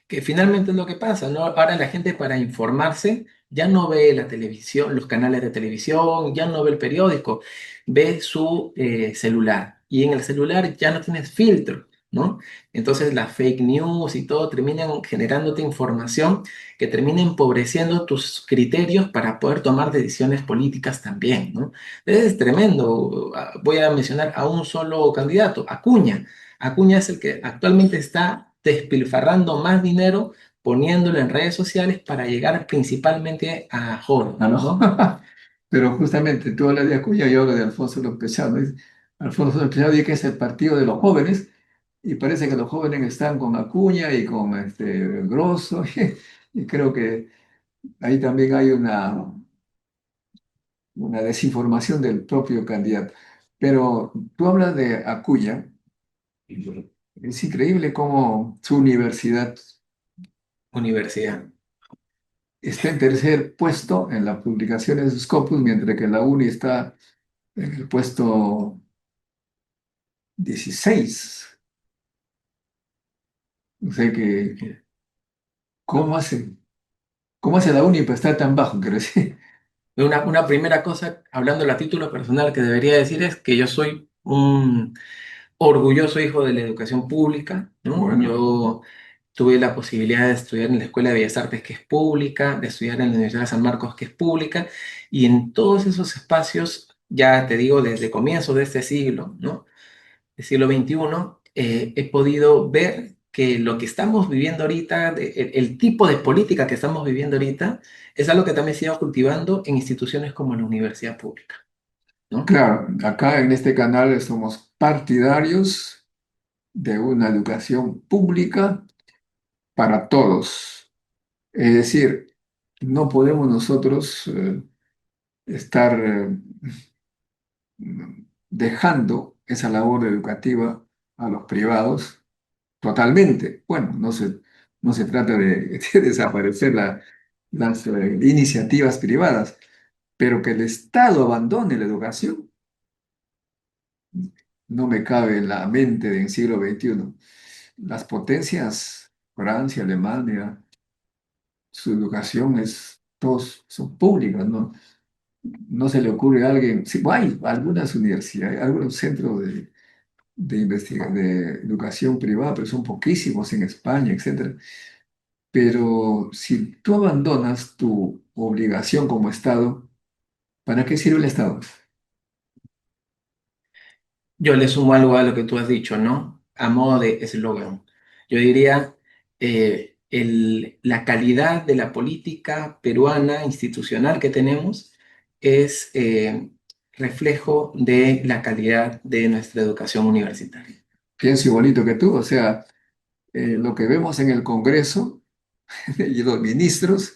Que finalmente es lo que pasa, ¿no? Ahora la gente para informarse ya no ve la televisión, los canales de televisión, ya no ve el periódico, ve su celular. Y en el celular ya no tienes filtro, ¿no? Entonces las fake news y todo terminan generándote información que termina empobreciendo tus criterios para poder tomar decisiones políticas también, ¿no? Es tremendo. Voy a mencionar a un solo candidato, Acuña. Acuña es el que actualmente está despilfarrando más dinero poniéndolo en redes sociales para llegar principalmente a ¿Ah, jóvenes, no? ¿no? Pero justamente tú hablas de Acuña, yo hablo de Alfonso López Chávez. Alfonso López Chávez dice que es el partido de los jóvenes y parece que los jóvenes están con Acuña y con Grosso y creo que ahí también hay una desinformación del propio candidato. Pero tú hablas de Acuña, es increíble cómo su universidad Universidad. está en tercer puesto en las publicaciones de Scopus, mientras que la UNI está en el puesto 16. O sea que, ¿cómo hace? ¿Cómo hace la uni para estar tan bajo? Quiero decir. Una primera cosa, hablando a título personal, que debería decir es que yo soy un orgulloso hijo de la educación pública, ¿no? Bueno, Yo tuve la posibilidad de estudiar en la Escuela de Bellas Artes, que es pública, de estudiar en la Universidad de San Marcos, que es pública, y en todos esos espacios, ya te digo, desde comienzos de este siglo, ¿no? Del siglo XXI, he podido ver que lo que estamos viviendo ahorita, el tipo de política que estamos viviendo ahorita, es algo que también se ha ido cultivando en instituciones como la universidad pública, ¿no? claro, acá en este canal somos partidarios de una educación pública para todos. Es decir, no podemos nosotros estar dejando esa labor educativa a los privados totalmente. Bueno, no se trata de desaparecer las iniciativas privadas, pero que el Estado abandone la educación, no me cabe en la mente del siglo XXI. Las potencias, Francia, Alemania, su educación todos son públicas, ¿no? No se le ocurre a alguien, sí, hay algunas universidades, algunos centros de educación privada, pero son poquísimos en España, etcétera. Pero si tú abandonas tu obligación como Estado, ¿para qué sirve el Estado? Yo le sumo algo a lo que tú has dicho, ¿no? A modo de eslogan. Yo diría, la calidad de la política peruana institucional que tenemos es reflejo de la calidad de nuestra educación universitaria. Pienso igualito que tú, o sea, lo que vemos en el Congreso y los ministros,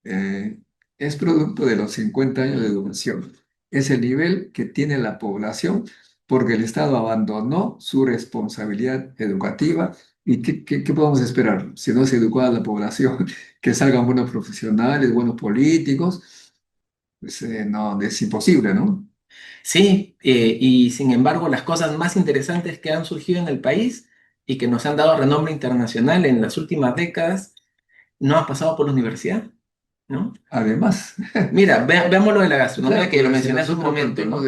eh, es producto de los 50 años de educación. Es el nivel que tiene la población porque el Estado abandonó su responsabilidad educativa. ¿Y qué podemos esperar? Si no se educó a la población, que salgan buenos profesionales, buenos políticos, pues, no, es imposible, ¿no? Sí, y sin embargo, las cosas más interesantes que han surgido en el país y que nos han dado renombre internacional en las últimas décadas no han pasado por la universidad, ¿no? Además, Mira, veamos lo de la gastronomía claro, que lo porque si mencioné hace un nosotros momento, ¿no?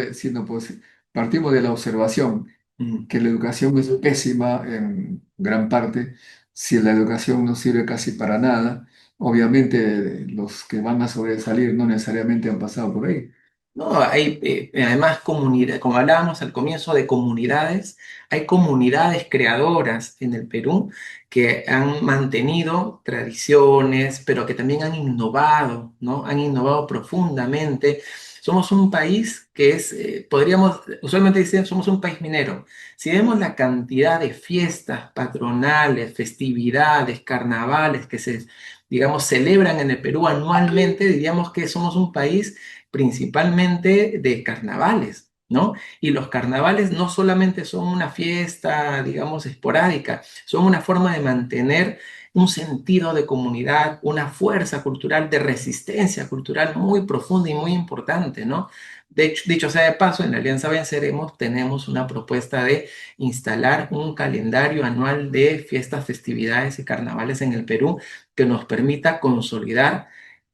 partimos de la observación Mm. que la educación es pésima en gran parte, si la educación no sirve casi para nada, obviamente los que van a sobresalir no necesariamente han pasado por ahí. No, hay además comunidad, como hablábamos al comienzo de comunidades, hay comunidades creadoras en el Perú que han mantenido tradiciones, pero que también han innovado, ¿no? Han innovado profundamente. Somos un país que es, podríamos, usualmente dicen, somos un país minero. Si vemos la cantidad de fiestas patronales, festividades, carnavales que se, digamos, celebran en el Perú anualmente, diríamos que somos un país principalmente de carnavales, ¿no? Y los carnavales no solamente son una fiesta, digamos, esporádica, son una forma de mantener un sentido de comunidad, una fuerza cultural, de resistencia cultural muy profunda y muy importante, ¿no? De hecho, dicho sea de paso, en la Alianza Venceremos tenemos una propuesta de instalar un calendario anual de fiestas, festividades y carnavales en el Perú que nos permita consolidar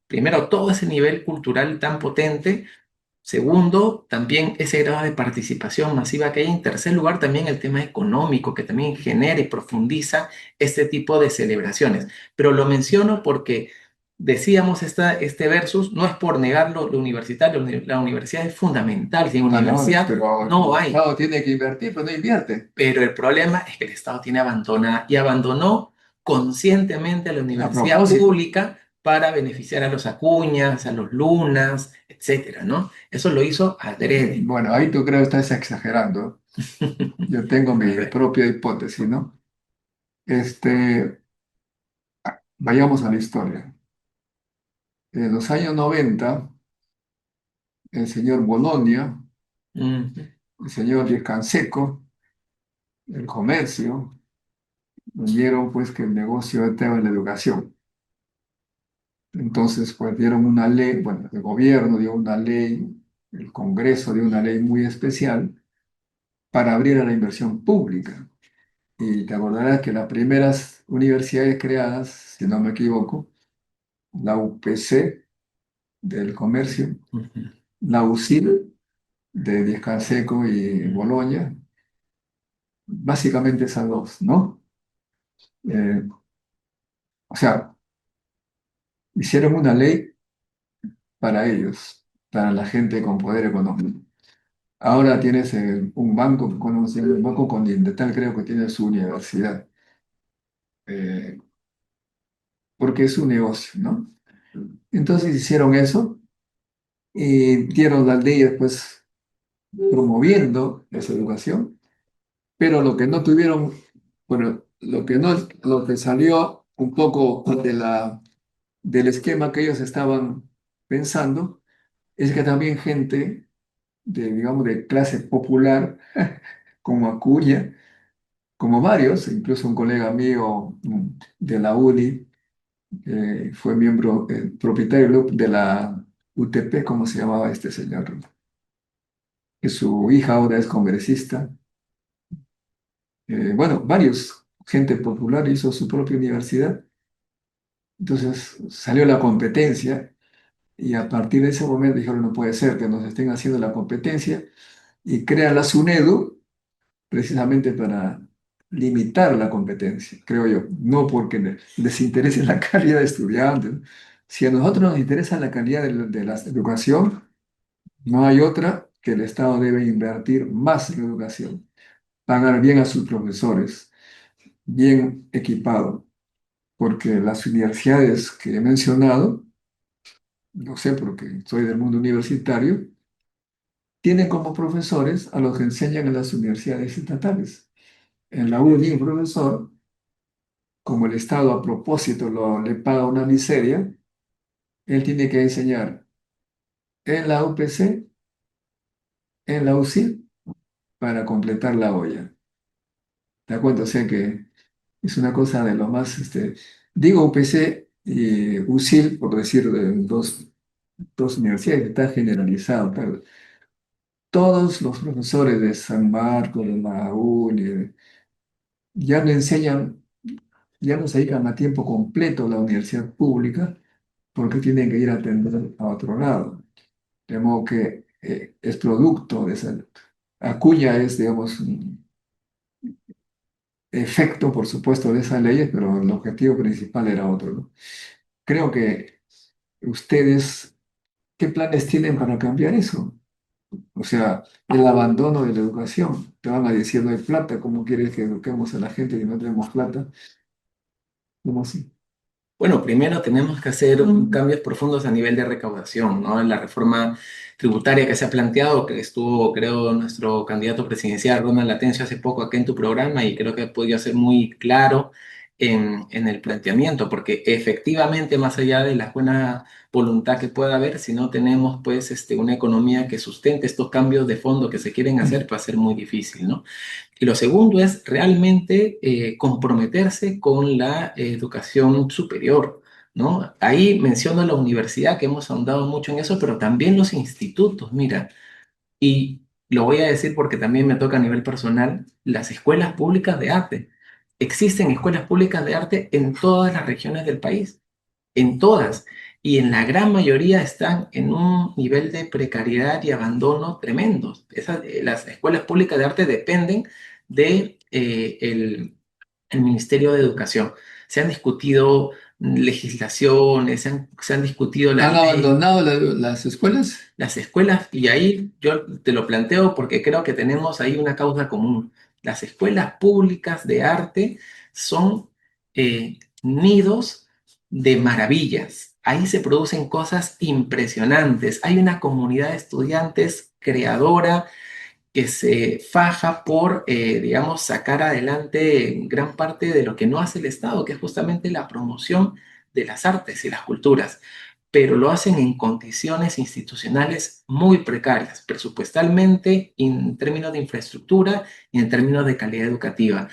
primero, todo ese nivel cultural tan potente. Segundo, también ese grado de participación masiva que hay. En tercer lugar, también el tema económico que también genera y profundiza este tipo de celebraciones. Pero lo menciono porque decíamos este versus, no es por negar lo universitario, la universidad es fundamental. Sin Ah, no, universidad pero no el hay. Estado tiene que invertir, pero no invierte. Pero el problema es que el Estado tiene abandonada y abandonó conscientemente a la A universidad propósito, pública para beneficiar a los Acuñas, a los Lunas, etcétera, ¿no? Eso lo hizo adrede. bueno, ahí tú creo que estás exagerando. Yo tengo A mi ver. propia hipótesis, ¿no? Este, vayamos a la historia. En los años 90, el señor Bologna, Mm, el señor Canseco, el comercio, vieron pues que el negocio estaba en la educación. Entonces, pues dieron una ley, bueno, el gobierno dio una ley, el Congreso dio una ley muy especial para abrir a la inversión pública. Y te acordarás que las primeras universidades creadas, si no me equivoco, la UPC del comercio, ujú, la UCIL de Diez Canseco y ujú, Boloña, básicamente esas dos, ¿no? Eh, o sea, hicieron una ley para ellos, para la gente con poder económico. Ahora tienes un banco, conocido, un banco continental, creo que tiene su universidad, eh, porque es un negocio, ¿no? Entonces hicieron eso y dieron las leyes, pues, promoviendo esa educación, pero lo que no tuvieron, bueno, lo que no, lo que salió un poco del esquema que ellos estaban pensando, es que también gente de, digamos, de clase popular, como Acuña, como varios, incluso un colega mío de la UNI, fue miembro, propietario de la UTP, ¿cómo se llamaba este señor? Que su hija ahora es congresista. Bueno, varios, gente popular hizo su propia universidad. Entonces salió la competencia y a partir de ese momento dijeron, no puede ser que nos estén haciendo la competencia y crean la SUNEDU precisamente para limitar la competencia, creo yo, no porque les interese la calidad de estudiantes. Si a nosotros nos interesa la calidad de la educación, no hay otra que el Estado debe invertir más en educación, pagar bien a sus profesores, bien equipado, porque las universidades que he mencionado, no sé porque soy del mundo universitario, tienen como profesores a los que enseñan en las universidades estatales. En la UNI, un profesor, como el Estado a propósito le paga una miseria, Él tiene que enseñar en la UPC, en la UCI, para completar la olla. ¿De acuerdo? O sea que es una cosa de lo más, digo UPC y UCIL, por decir dos universidades, está generalizado, pero todos los profesores de San Marcos, de la UNI, ya no enseñan, ya no se dedican a tiempo completo a la universidad pública porque tienen que ir a atender a otro lado. De modo que es producto de esa. Acuña es, digamos, un efecto, por supuesto, de esas leyes, pero el objetivo principal era otro, ¿no? Creo que ustedes, ¿qué planes tienen para cambiar eso? O sea, el abandono de la educación. Te van a decir, no hay plata, ¿cómo quieres que eduquemos a la gente y no tenemos plata? ¿Cómo así? Bueno, primero tenemos que hacer cambios profundos a nivel de recaudación, ¿no? En la reforma tributaria que se ha planteado, que estuvo, creo, nuestro candidato presidencial, Ronald Atencio, hace poco acá en tu programa, y creo que ha podido ser muy claro en el planteamiento, porque efectivamente, más allá de la buena voluntad que pueda haber, si no tenemos, pues, una economía que sustente estos cambios de fondo que se quieren hacer, va a ser muy difícil, ¿no? Y lo segundo es realmente comprometerse con la educación superior, ¿no? Ahí menciono la universidad, que hemos ahondado mucho en eso, pero también los institutos, mira, y lo voy a decir porque también me toca a nivel personal, las escuelas públicas de arte. Existen escuelas públicas de arte en todas las regiones del país, en todas, y en la gran mayoría están en un nivel de precariedad y abandono tremendos. Las escuelas públicas de arte dependen de el Ministerio de Educación. Se han discutido legislaciones, se han discutido las ¿Han leyes, abandonado las escuelas? las escuelas, y ahí yo te lo planteo porque creo que tenemos ahí una causa común. Las escuelas públicas de arte son nidos de maravillas. Ahí se producen cosas impresionantes. Hay una comunidad de estudiantes creadora que se faja por, digamos, sacar adelante gran parte de lo que no hace el Estado, que es justamente la promoción de las artes y las culturas, pero lo hacen en condiciones institucionales muy precarias, presupuestalmente, en términos de infraestructura y en términos de calidad educativa.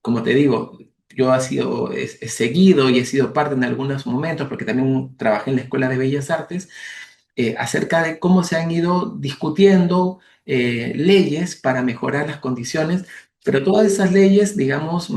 Como te digo, yo he seguido y he sido parte en algunos momentos, porque también trabajé en la Escuela de Bellas Artes, acerca de cómo se han ido discutiendo leyes para mejorar las condiciones, pero todas esas leyes, digamos,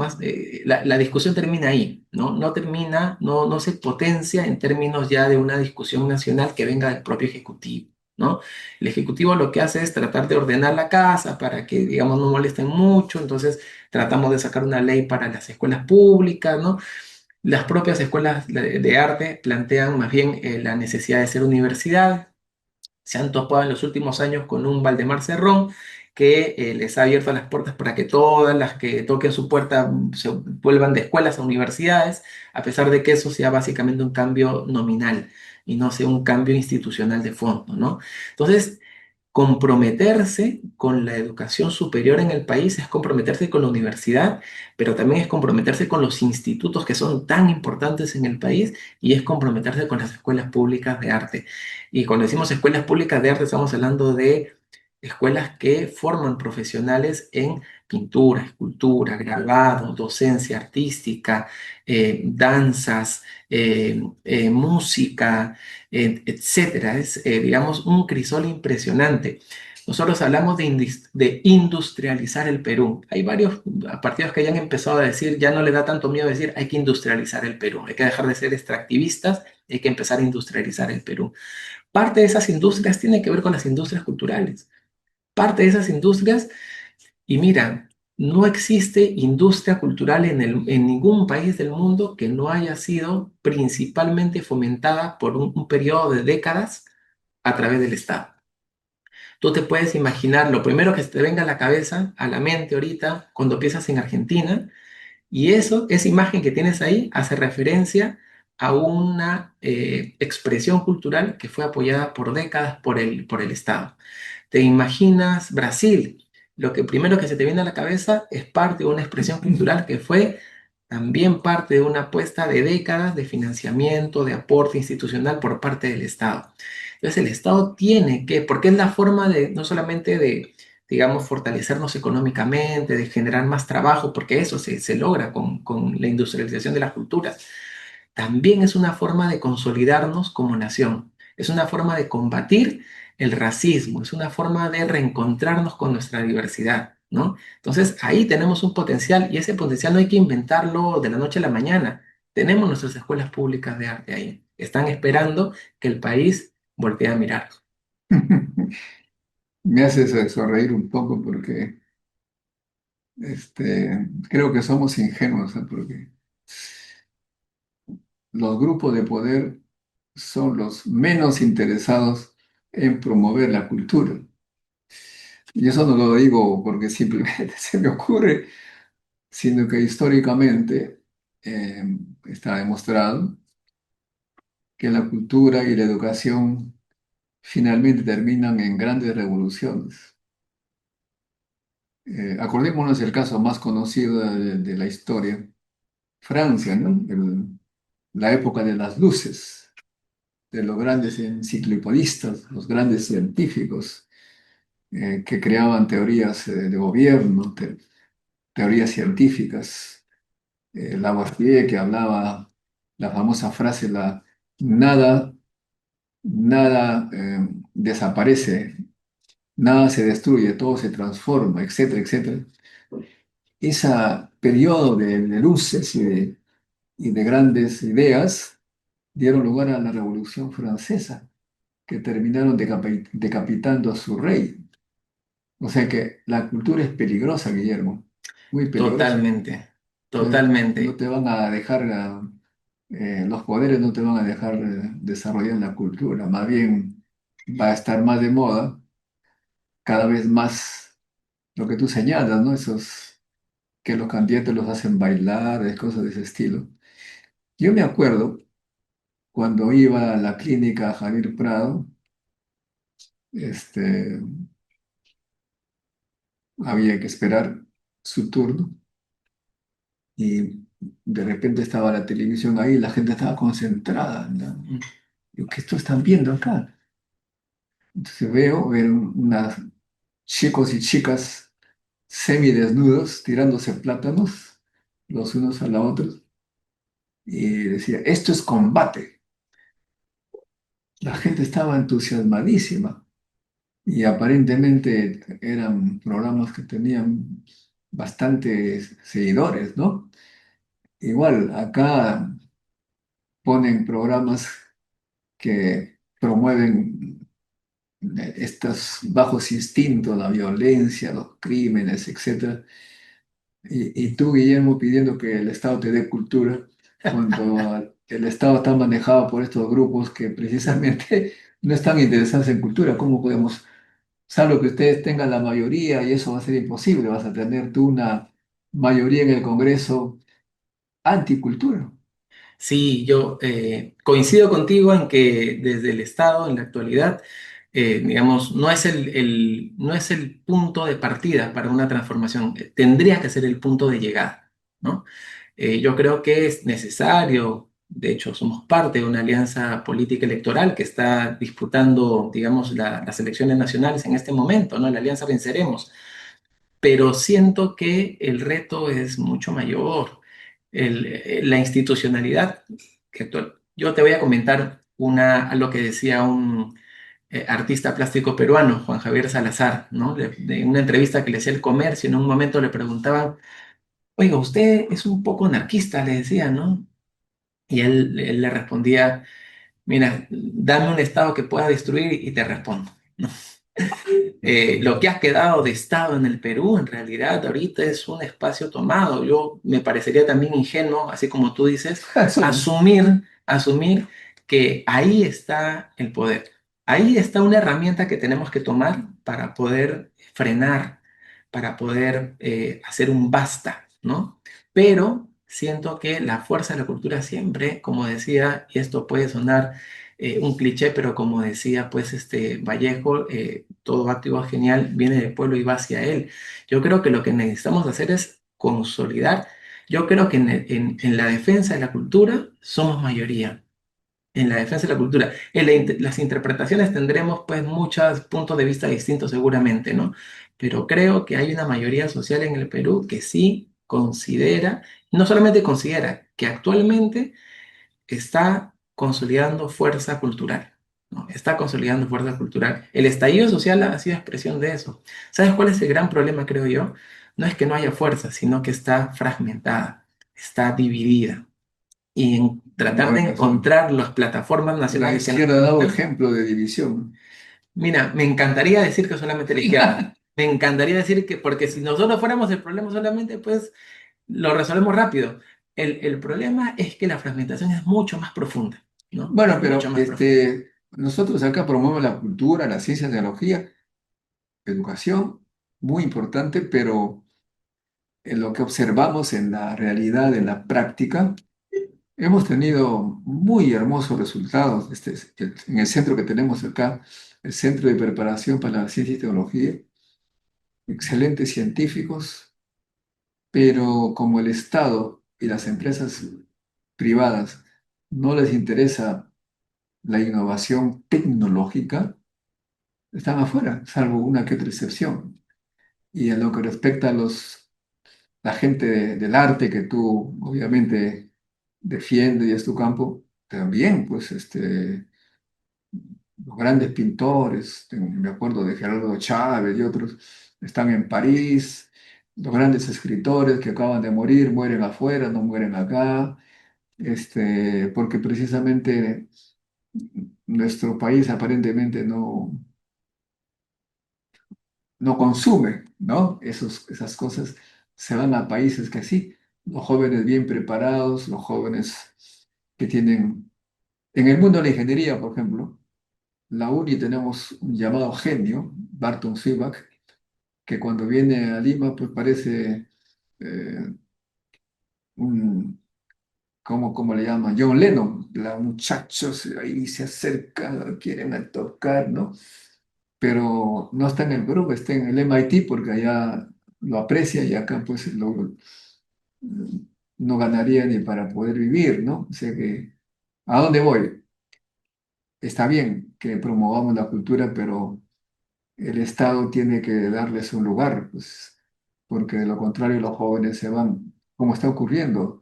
la discusión termina ahí, ¿no? No termina, no se potencia en términos ya de una discusión nacional que venga del propio Ejecutivo, ¿no? El Ejecutivo lo que hace es tratar de ordenar la casa para que, digamos, no molesten mucho, entonces tratamos de sacar una ley para las escuelas públicas, ¿no? Las propias escuelas de arte plantean más bien la necesidad de ser universidad. Se han topado en los últimos años con un Valdemar Cerrón que les ha abierto las puertas para que todas las que toquen su puerta se vuelvan de escuelas a universidades, a pesar de que eso sea básicamente un cambio nominal y no sea un cambio institucional de fondo, ¿no? Entonces, comprometerse con la educación superior en el país es comprometerse con la universidad, pero también es comprometerse con los institutos que son tan importantes en el país, y es comprometerse con las escuelas públicas de arte. Y cuando decimos escuelas públicas de arte, estamos hablando de escuelas que forman profesionales en pintura, escultura, grabado, docencia artística, danzas, música, etcétera. Es, digamos, un crisol impresionante. Nosotros hablamos de industrializar el Perú. Hay varios partidos que ya han empezado a decir, ya no le da tanto miedo decir, hay que industrializar el Perú, hay que dejar de ser extractivistas, hay que empezar a industrializar el Perú. Parte de esas industrias tiene que ver con las industrias culturales. Parte de esas industrias, y mira, no existe industria cultural en ningún país del mundo que no haya sido principalmente fomentada por un periodo de décadas a través del Estado. Tú te puedes imaginar, lo primero que se te venga a la cabeza, a la mente ahorita, cuando piensas en Argentina, y esa imagen que tienes ahí hace referencia a una expresión cultural que fue apoyada por décadas por el Estado. Te imaginas Brasil, lo que primero que se te viene a la cabeza es parte de una expresión cultural que fue también parte de una apuesta de décadas de financiamiento, de aporte institucional por parte del Estado. Entonces el Estado tiene que, porque es la forma de, no solamente de, digamos, fortalecernos económicamente, de generar más trabajo, porque eso se logra con la industrialización de las culturas, también es una forma de consolidarnos como nación, es una forma de combatir el racismo, es una forma de reencontrarnos con nuestra diversidad, ¿no? Entonces ahí tenemos un potencial y ese potencial no hay que inventarlo de la noche a la mañana. Tenemos nuestras escuelas públicas de arte ahí. Están esperando que el país voltee a mirar. Me haces sonreír un poco porque creo que somos ingenuos, ¿eh? Porque los grupos de poder son los menos interesados en promover la cultura. Y eso no lo digo porque simplemente se me ocurre, sino que históricamente eh, está demostrado que la cultura y la educación finalmente terminan en grandes revoluciones. Acordémonos del caso más conocido de la historia, Francia, ¿no? La época de las luces, de los grandes enciclopedistas, los grandes científicos que creaban teorías de gobierno, teorías científicas. Lavoisier que hablaba la famosa frase, nada, nada desaparece, nada se destruye, todo se transforma, etcétera, etcétera. Ese periodo de luces y de grandes ideas dieron lugar a la Revolución Francesa, que terminaron decapitando a su rey. O sea que la cultura es peligrosa, Guillermo, muy peligrosa. Totalmente, Entonces, no totalmente. te van a dejar, los poderes no te van a dejar desarrollar la cultura, más bien va a estar más de moda, cada vez más lo que tú señalas, ¿no? Esos que los candidatos los hacen bailar, cosas de ese estilo. Yo me acuerdo cuando iba a la clínica Javier Prado, este, había que esperar su turno y de repente estaba la televisión ahí, la gente estaba concentrada, ¿no? Digo, ¿qué esto están viendo acá? Entonces veo unas chicos y chicas semidesnudos tirándose plátanos los unos a los otros y decía, esto es combate. La gente estaba entusiasmadísima y aparentemente eran programas que tenían bastantes seguidores, ¿no? Igual, acá ponen programas que promueven estos bajos instintos, la violencia, los crímenes, etcétera. Y tú, Guillermo, pidiendo que el Estado te dé cultura, cuando el Estado está manejado por estos grupos que precisamente no están interesados en cultura, ¿cómo podemos, salvo que ustedes tengan la mayoría y eso va a ser imposible, vas a tener tú una mayoría en el Congreso anticultura? Sí, yo coincido contigo en que desde el Estado, en la actualidad, digamos, no es el punto de partida para una transformación, tendría que ser el punto de llegada, ¿no? Yo creo que es necesario, de hecho, somos parte de una alianza política electoral que está disputando, digamos, las elecciones nacionales en este momento, ¿no? La alianza Venceremos, pero siento que el reto es mucho mayor. La institucionalidad, yo te voy a comentar lo que decía un artista plástico peruano, Juan Javier Salazar, ¿no? De una entrevista que le hacía El Comercio, en un momento le preguntaban, oiga, usted es un poco anarquista, le decía, ¿no? Y él le respondía, mira, dame un estado que pueda destruir y te respondo, ¿no? Lo que has quedado de Estado en el Perú, en realidad, ahorita es un espacio tomado. Yo me parecería también ingenuo, así como tú dices, asumir que ahí está el poder. Ahí está una herramienta que tenemos que tomar para poder frenar, para poder hacer un basta, ¿no? Pero siento que la fuerza de la cultura siempre, como decía, y esto puede sonar un cliché, pero como decía pues este Vallejo, todo activo genial viene del pueblo y va hacia él. Yo creo que lo que necesitamos hacer es consolidar Yo creo que en la defensa de la cultura somos mayoría. En la defensa de la cultura. Las interpretaciones tendremos pues muchos puntos de vista distintos seguramente, ¿no? Pero creo que hay una mayoría social en el Perú que sí considera, no solamente considera, que actualmente está consolidando fuerza cultural, ¿no? Está consolidando fuerza cultural. El estallido social ha sido expresión de eso. ¿Sabes cuál es el gran problema, creo yo? No es que no haya fuerza, sino que está fragmentada, está dividida. Y en tratar de Bueno, encontrar las plataformas la nacionales que nos izquierda ha dado permitan. ejemplo de división. Mira, me encantaría decir que solamente la izquierda. Me encantaría decir que, porque si nosotros fuéramos el problema solamente, pues lo resolvemos rápido. El problema es que la fragmentación es mucho más profunda, ¿no? Bueno, Es mucho pero más profunda. nosotros acá promovemos la cultura, la ciencia, la tecnología, educación, muy importante, pero en lo que observamos en la realidad, en la práctica, hemos tenido muy hermosos resultados. En el centro que tenemos acá, el Centro de Preparación para la Ciencia y Tecnología, excelentes científicos, pero como el Estado y las empresas privadas no les interesa la innovación tecnológica, están afuera, salvo una que otra excepción. Y en lo que respecta a la gente del arte que tú obviamente defiendes y es tu campo, también, pues, los grandes pintores, me acuerdo de Gerardo Chávez y otros, están en París, los grandes escritores que acaban de morir, mueren afuera, no mueren acá, porque precisamente nuestro país aparentemente no consume, ¿no? Esas cosas se van a países que sí, los jóvenes bien preparados, los jóvenes que tienen, en el mundo de la ingeniería, por ejemplo, la UNI tenemos un llamado genio, Barton Sivak, que cuando viene a Lima, pues parece eh, un, ¿cómo le llaman? John Lennon, los muchachos ahí se acercan, quieren tocar, ¿no? Pero no está en el grupo, está en el MIT porque allá lo aprecia y acá pues no ganaría ni para poder vivir, ¿no? O sea que, ¿a dónde voy? Está bien que promovamos la cultura, pero el Estado tiene que darles un lugar, pues, porque de lo contrario los jóvenes se van, como está ocurriendo.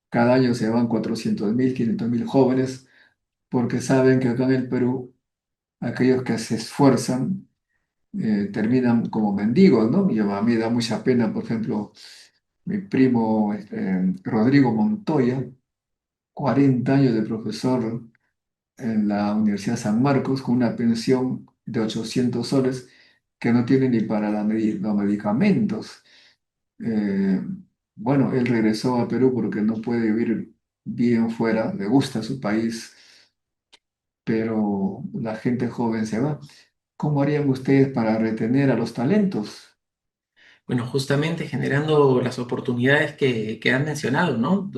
Cada año se van 400.000, 500.000 jóvenes porque saben que acá en el Perú aquellos que se esfuerzan terminan como mendigos, ¿no? Y a mí da mucha pena, por ejemplo, mi primo Rodrigo Montoya, 40 años de profesor en la Universidad San Marcos, con una pensión de 800 soles que no tiene ni para los medicamentos. Eh, bueno, él regresó a Perú porque no puede vivir bien fuera, le gusta su país, pero la gente joven se va. ¿Cómo harían ustedes para retener a los talentos? Bueno, justamente generando las oportunidades que has mencionado, ¿no?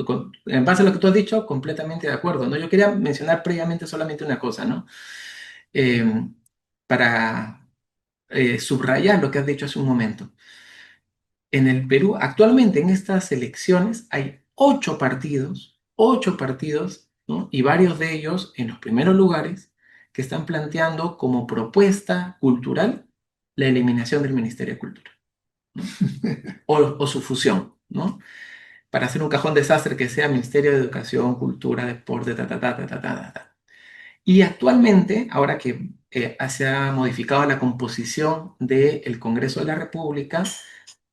En base a lo que tú has dicho, completamente de acuerdo, ¿no? Yo quería mencionar previamente solamente una cosa, ¿no? Eh, para subrayar lo que has dicho hace un momento. En el Perú, actualmente en estas elecciones hay ocho partidos, ¿no? Y varios de ellos en los primeros lugares que están planteando como propuesta cultural la eliminación del Ministerio de Cultura, ¿no? O su fusión, ¿no? Para hacer un cajón desastre que sea Ministerio de Educación, Cultura, Deporte, ta, ta, ta, ta, ta, ta, ta. Y actualmente, ahora que se ha modificado la composición del Congreso de la República,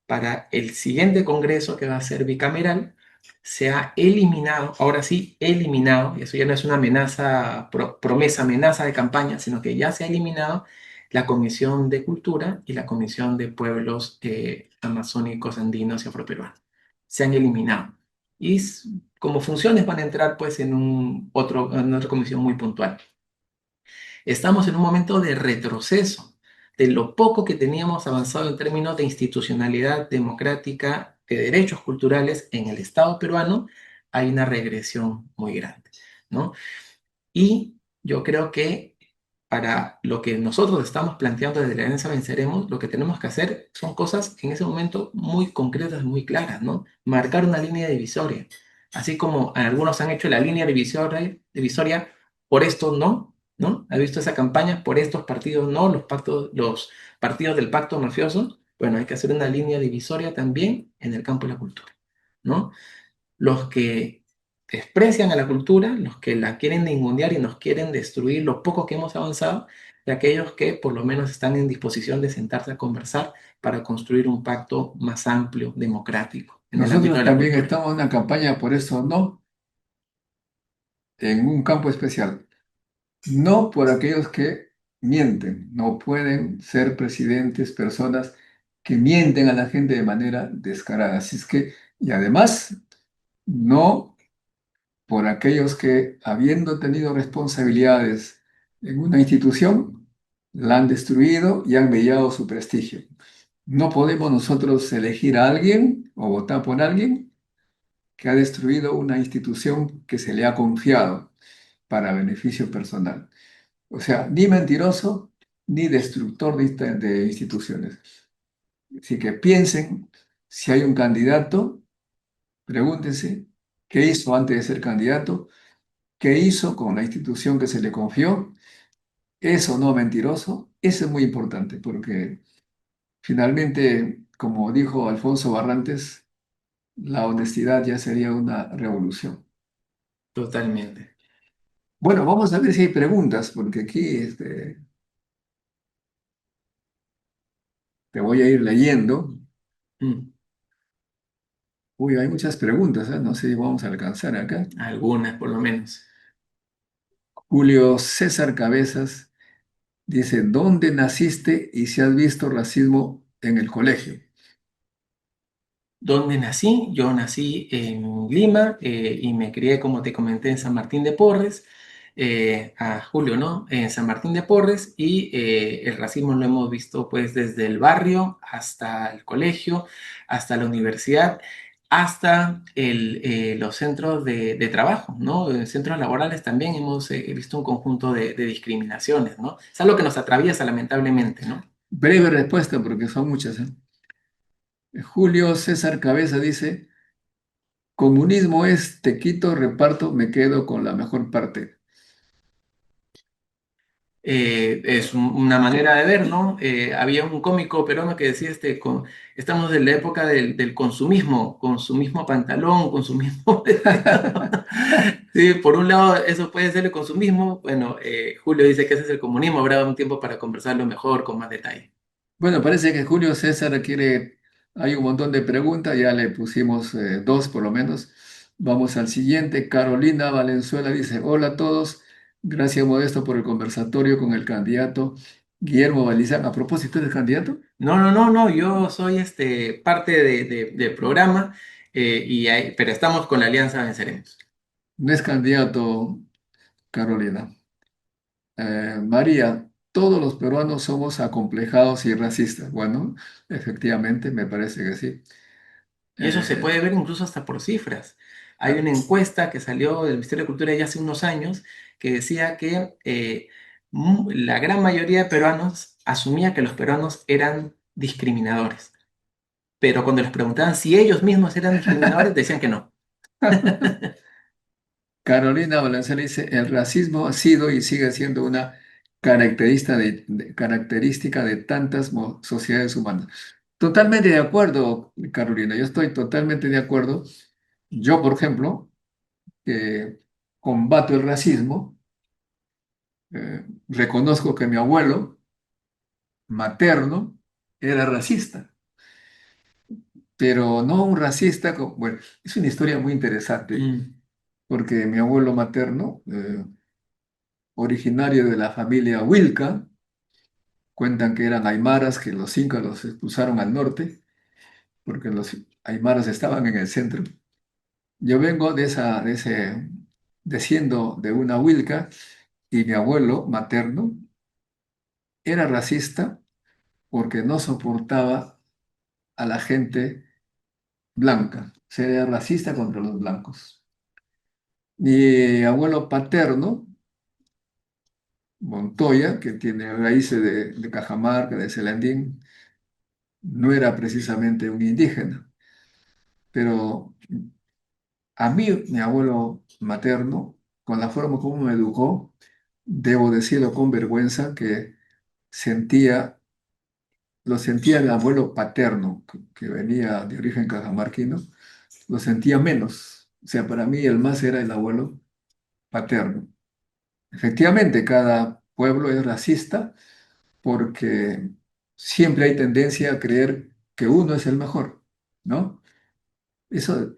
para el siguiente Congreso, que va a ser bicameral, se ha eliminado, ahora sí, eliminado, y eso ya no es una amenaza, promesa, amenaza de campaña, sino que ya se ha eliminado la Comisión de Cultura y la Comisión de Pueblos Amazónicos, Andinos y Afroperuanos. Se han eliminado. Y como funciones van a entrar pues en otra comisión muy puntual. Estamos en un momento de retroceso de lo poco que teníamos avanzado en términos de institucionalidad democrática, de derechos culturales en el Estado peruano, hay una regresión muy grande, ¿no? Y yo creo que para lo que nosotros estamos planteando desde la Alianza Venceremos, lo que tenemos que hacer son cosas en ese momento muy concretas, muy claras, ¿no? Marcar una línea divisoria. Así como algunos han hecho la línea divisoria, por esto no, ¿no? ¿Ha visto esa campaña? Por estos partidos no, los partidos del pacto mafioso. Bueno, hay que hacer una línea divisoria también en el campo de la cultura, ¿no? Los que desprecian a la cultura, los que la quieren ningunear y nos quieren destruir lo poco que hemos avanzado, de aquellos que por lo menos están en disposición de sentarse a conversar para construir un pacto más amplio, democrático, en el ámbito Nosotros de la también cultura. estamos en una campaña por eso no, en un campo especial. No por aquellos que mienten. No pueden ser presidentes personas que mienten a la gente de manera descarada. Así es que, y además, no por aquellos que, habiendo tenido responsabilidades en una institución, la han destruido y han mellado su prestigio. No podemos nosotros elegir a alguien o votar por alguien que ha destruido una institución que se le ha confiado para beneficio personal. O sea, ni mentiroso ni destructor de instituciones. Así que piensen, si hay un candidato, pregúntense qué hizo antes de ser candidato, qué hizo con la institución que se le confió, es o no mentiroso. Eso es muy importante porque finalmente, como dijo Alfonso Barrantes, la honestidad ya sería una revolución. Totalmente. Bueno, vamos a ver si hay preguntas, porque aquí te voy a ir leyendo. Mm, Uy, hay muchas preguntas, ¿eh? No sé si vamos a alcanzar acá. algunas, por lo menos. Julio César Cabezas dice, ¿dónde naciste y si has visto racismo en el colegio? ¿Dónde nací? Yo nací en Lima y me crié, como te comenté, en San Martín de Porres. A Julio, ¿no? En San Martín de Porres y el racismo lo hemos visto pues desde el barrio hasta el colegio, hasta la universidad, hasta los centros de trabajo, ¿no? En centros laborales también hemos visto un conjunto de discriminaciones, ¿no? Es algo que nos atraviesa lamentablemente, ¿no? Breve respuesta, porque son muchas, ¿eh? Julio César Cabeza dice, comunismo es te quito, reparto, me quedo con la mejor parte. Es una manera de ver, ¿no? Había un cómico peruano que decía, estamos en la época del consumismo pantalón, consumismo vestido. Sí, por un lado eso puede ser el consumismo, bueno, Julio dice que ese es el comunismo, habrá un tiempo para conversarlo mejor, con más detalle. Bueno, parece que Julio César quiere, hay un montón de preguntas, ya le pusimos dos por lo menos. Vamos al siguiente. Carolina Valenzuela dice, hola a todos, gracias Modesto por el conversatorio con el candidato Guillermo Balizán. A propósito del candidato, No, no, no, no, yo soy parte del programa, pero estamos con la Alianza Venceremos. no es candidato Carolina. María, todos los peruanos somos acomplejados y racistas. Bueno, efectivamente, me parece que sí. Y eso se puede Eh, ver incluso hasta por cifras. Hay ah, una encuesta que salió del Ministerio de Cultura ya hace unos años que decía que la gran mayoría de peruanos asumía que los peruanos eran discriminadores, pero cuando les preguntaban si ellos mismos eran discriminadores, decían que no. Carolina Valenzuela dice, el racismo ha sido y sigue siendo una característica de tantas sociedades humanas. Totalmente de acuerdo, Carolina, yo estoy totalmente de acuerdo. Yo, por ejemplo, que combato el racismo, reconozco que mi abuelo materno era racista, pero no un racista, bueno, es una historia muy interesante, Mm. porque mi abuelo materno, originario de la familia Wilca, cuentan que eran aymaras, que los incas los expulsaron al norte, porque los aymaras estaban en el centro. Yo vengo desciendo de una Wilca, y mi abuelo materno era racista porque no soportaba a la gente blanca, o sea, era racista contra los blancos. Mi abuelo paterno Montoya, que tiene raíces de Cajamarca, de Celandín, no era precisamente un indígena, pero a mí, mi abuelo materno, con la forma como me educó, debo decirlo con vergüenza que sentía, lo sentía el abuelo paterno, que venía de origen cajamarquino, lo sentía menos. O sea, para mí el más era el abuelo paterno. Efectivamente, cada pueblo es racista porque siempre hay tendencia a creer que uno es el mejor, ¿no? Eso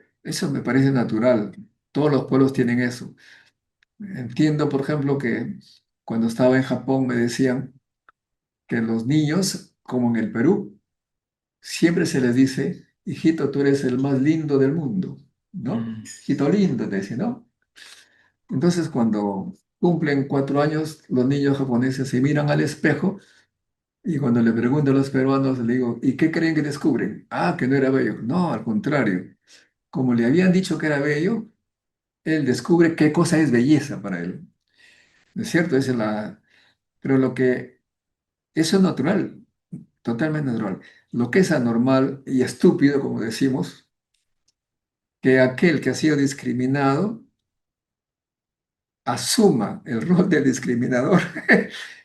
me parece natural. Todos los pueblos tienen eso. Entiendo, por ejemplo, que cuando estaba en Japón me decían que los niños, como en el Perú, siempre se les dice, hijito, tú eres el más lindo del mundo, ¿no? Mm. Hijito lindo, te dice, ¿no? Entonces, cuando cumplen 4 años, los niños japoneses se miran al espejo y cuando le pregunto a los peruanos, le digo, ¿y qué creen que descubren? Ah, que no era bello. No, al contrario. Como le habían dicho que era bello, él descubre qué cosa es belleza para él. ¿No es cierto? Pero eso es natural, totalmente natural. Lo que es anormal y estúpido, como decimos, que aquel que ha sido discriminado asuma el rol del discriminador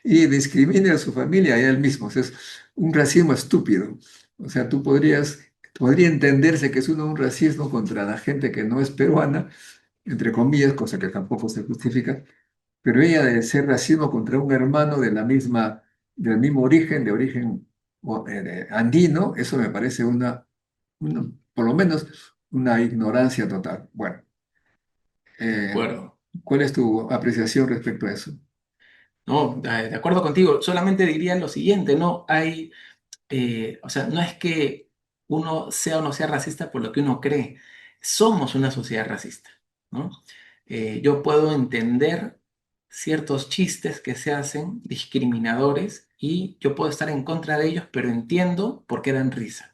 y discrimine a su familia y a él mismo. O sea, es un racismo estúpido. O sea, podría entenderse que es un racismo contra la gente que no es peruana, entre comillas, cosa que tampoco se justifica, pero ella de ser racismo contra un hermano del mismo origen, de origen andino, eso me parece por lo menos una ignorancia total. Bueno, De eh, acuerdo. ¿cuál es tu apreciación respecto a eso? No, de acuerdo contigo. Solamente diría lo siguiente, no hay, o sea, no es que uno sea o no sea racista por lo que uno cree. Somos una sociedad racista, ¿no? Yo puedo entender ciertos chistes que se hacen discriminadores y yo puedo estar en contra de ellos, pero entiendo por qué dan risa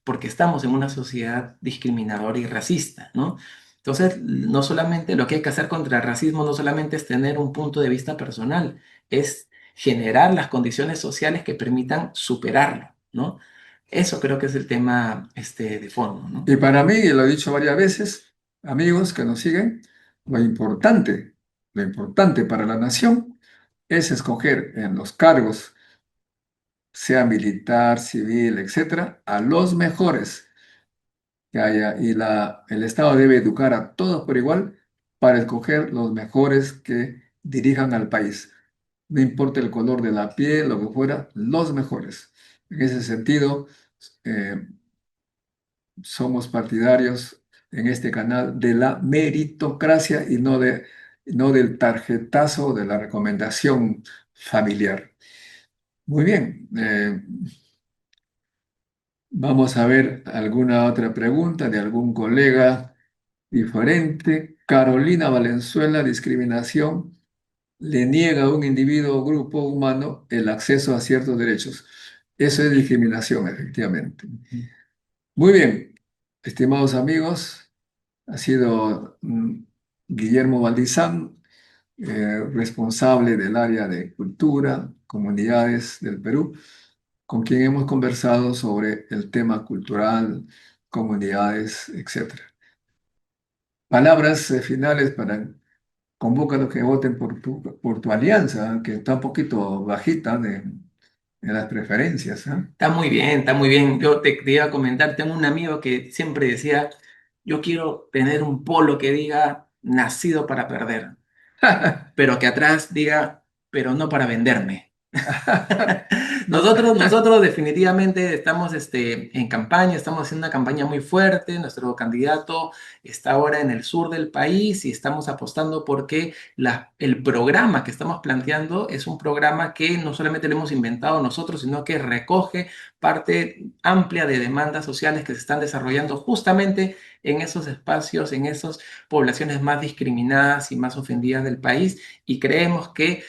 porque estamos en una sociedad discriminadora y racista, ¿no? Entonces, no solamente lo que hay que hacer contra el racismo, no solamente es tener un punto de vista personal, es generar las condiciones sociales que permitan superarlo, ¿no? Eso creo que es el tema de fondo, ¿no? Y para mí, y lo he dicho varias veces, amigos que nos siguen, lo importante para la nación es escoger en los cargos, sea militar, civil, etcétera, a los mejores que haya. Y el Estado debe educar a todos por igual para escoger los mejores que dirijan al país. No importa el color de la piel, lo que fuera, los mejores. En ese sentido, eh, somos partidarios en este canal de la meritocracia y no del tarjetazo o de la recomendación familiar. Muy bien, vamos a ver alguna otra pregunta de algún colega diferente. Carolina Valenzuela, discriminación le niega a un individuo o grupo humano el acceso a ciertos derechos. Eso es discriminación, efectivamente. Muy bien, estimados amigos. Ha sido Guillermo Valdizán, responsable del área de cultura, comunidades del Perú, con quien hemos conversado sobre el tema cultural, comunidades, etcétera. Palabras finales para convoca a los que voten por tu alianza, que está un poquito bajita de las preferencias, ¿ah? Está muy bien, está muy bien. Yo te iba a comentar, tengo un amigo que siempre decía, yo quiero tener un polo que diga, nacido para perder, pero que atrás diga, pero no para venderme. No, Nosotros definitivamente estamos en campaña, estamos haciendo una campaña muy fuerte. Nuestro candidato está ahora en el sur del país y estamos apostando porque el programa que estamos planteando es un programa que no solamente lo hemos inventado nosotros, sino que recoge parte amplia de demandas sociales que se están desarrollando justamente en esos espacios, en esas poblaciones más discriminadas y más ofendidas del país. Y creemos que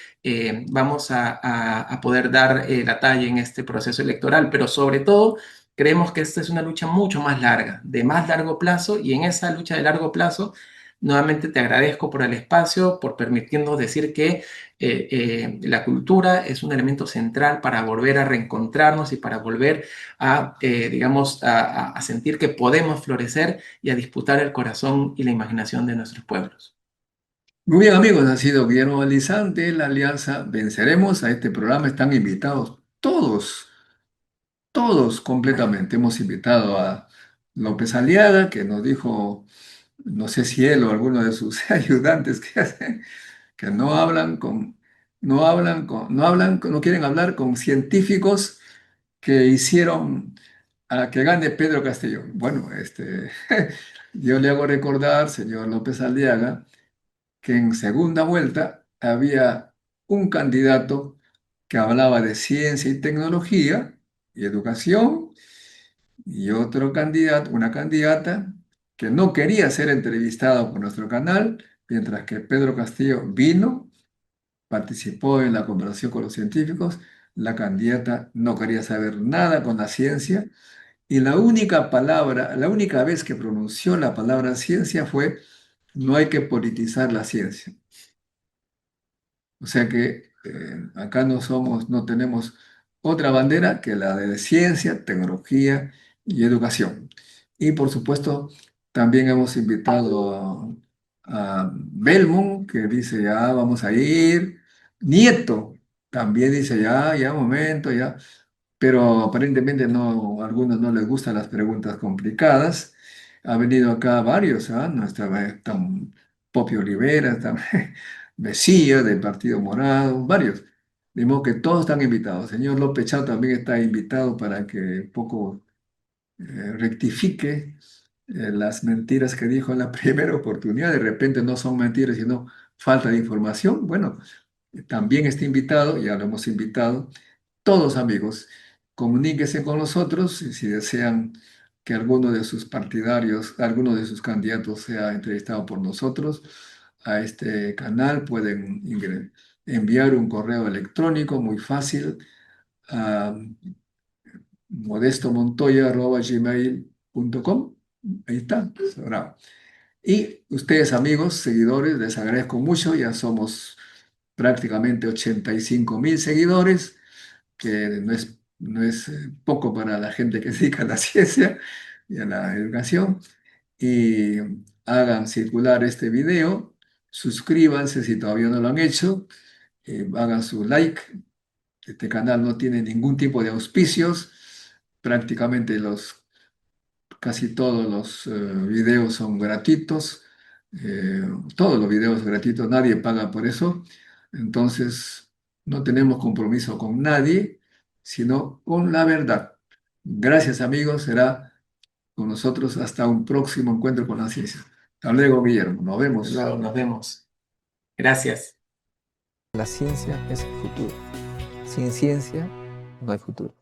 vamos a poder dar la talla en este proceso electoral, pero sobre todo creemos que esta es una lucha mucho más larga, de más largo plazo, y en esa lucha de largo plazo Nuevamente te agradezco por el espacio, por permitirnos decir que la cultura es un elemento central para volver a reencontrarnos y para volver a, digamos, a sentir que podemos florecer y a disputar el corazón y la imaginación de nuestros pueblos. Muy bien, amigos, ha sido Guillermo Valizán de la Alianza Venceremos. A este programa están invitados todos completamente. Hemos invitado a López Aliaga, que nos dijo, no sé si él o alguno de sus ayudantes que hacen, que no quieren hablar con científicos que hicieron a que gane Pedro Castillo. Bueno, yo le hago recordar, señor López Aliaga, que en segunda vuelta había un candidato que hablaba de ciencia y tecnología y educación, y otro candidato, una candidata que no quería ser entrevistado por nuestro canal, mientras que Pedro Castillo vino, participó en la conversación con los científicos. La candidata no quería saber nada con la ciencia, y la única palabra, la única vez que pronunció la palabra ciencia fue: no hay que politizar la ciencia. O sea que acá no tenemos otra bandera que la de ciencia, tecnología y educación. Y por supuesto, también hemos invitado a Belmont, que dice: ya vamos a ir. Nieto también dice: ya, momento, ya. Pero aparentemente no, a algunos no les gustan las preguntas complicadas. Ha venido acá varios, ¿ah? Popio Olivera, también Mesía del Partido Morado, varios. De modo que todos están invitados. Señor López Chao también está invitado para que un poco rectifique las mentiras que dijo en la primera oportunidad. De repente no son mentiras, sino falta de información. Bueno, también está invitado, ya lo hemos invitado. Todos, amigos, comuníquense con nosotros y si desean que alguno de sus partidarios, alguno de sus candidatos sea entrevistado por nosotros a este canal, pueden enviar un correo electrónico muy fácil a modestomontoya@gmail.com. Ahí está. Bravo. Y ustedes, amigos, seguidores, les agradezco mucho. Ya somos prácticamente 85.000 seguidores, que no es poco para la gente que se dedica a la ciencia y a la educación. Y hagan circular este video, suscríbanse si todavía no lo han hecho, hagan su like. Este canal no tiene ningún tipo de auspicios, prácticamente casi todos los videos son gratuitos, eh, todos los videos gratuitos, nadie paga por eso. Entonces no tenemos compromiso con nadie, sino con la verdad. Gracias, amigos, será con nosotros hasta un próximo encuentro con la ciencia. Hasta luego, Guillermo, nos vemos. Luego nos vemos. Gracias. La ciencia es el futuro. Sin ciencia no hay futuro.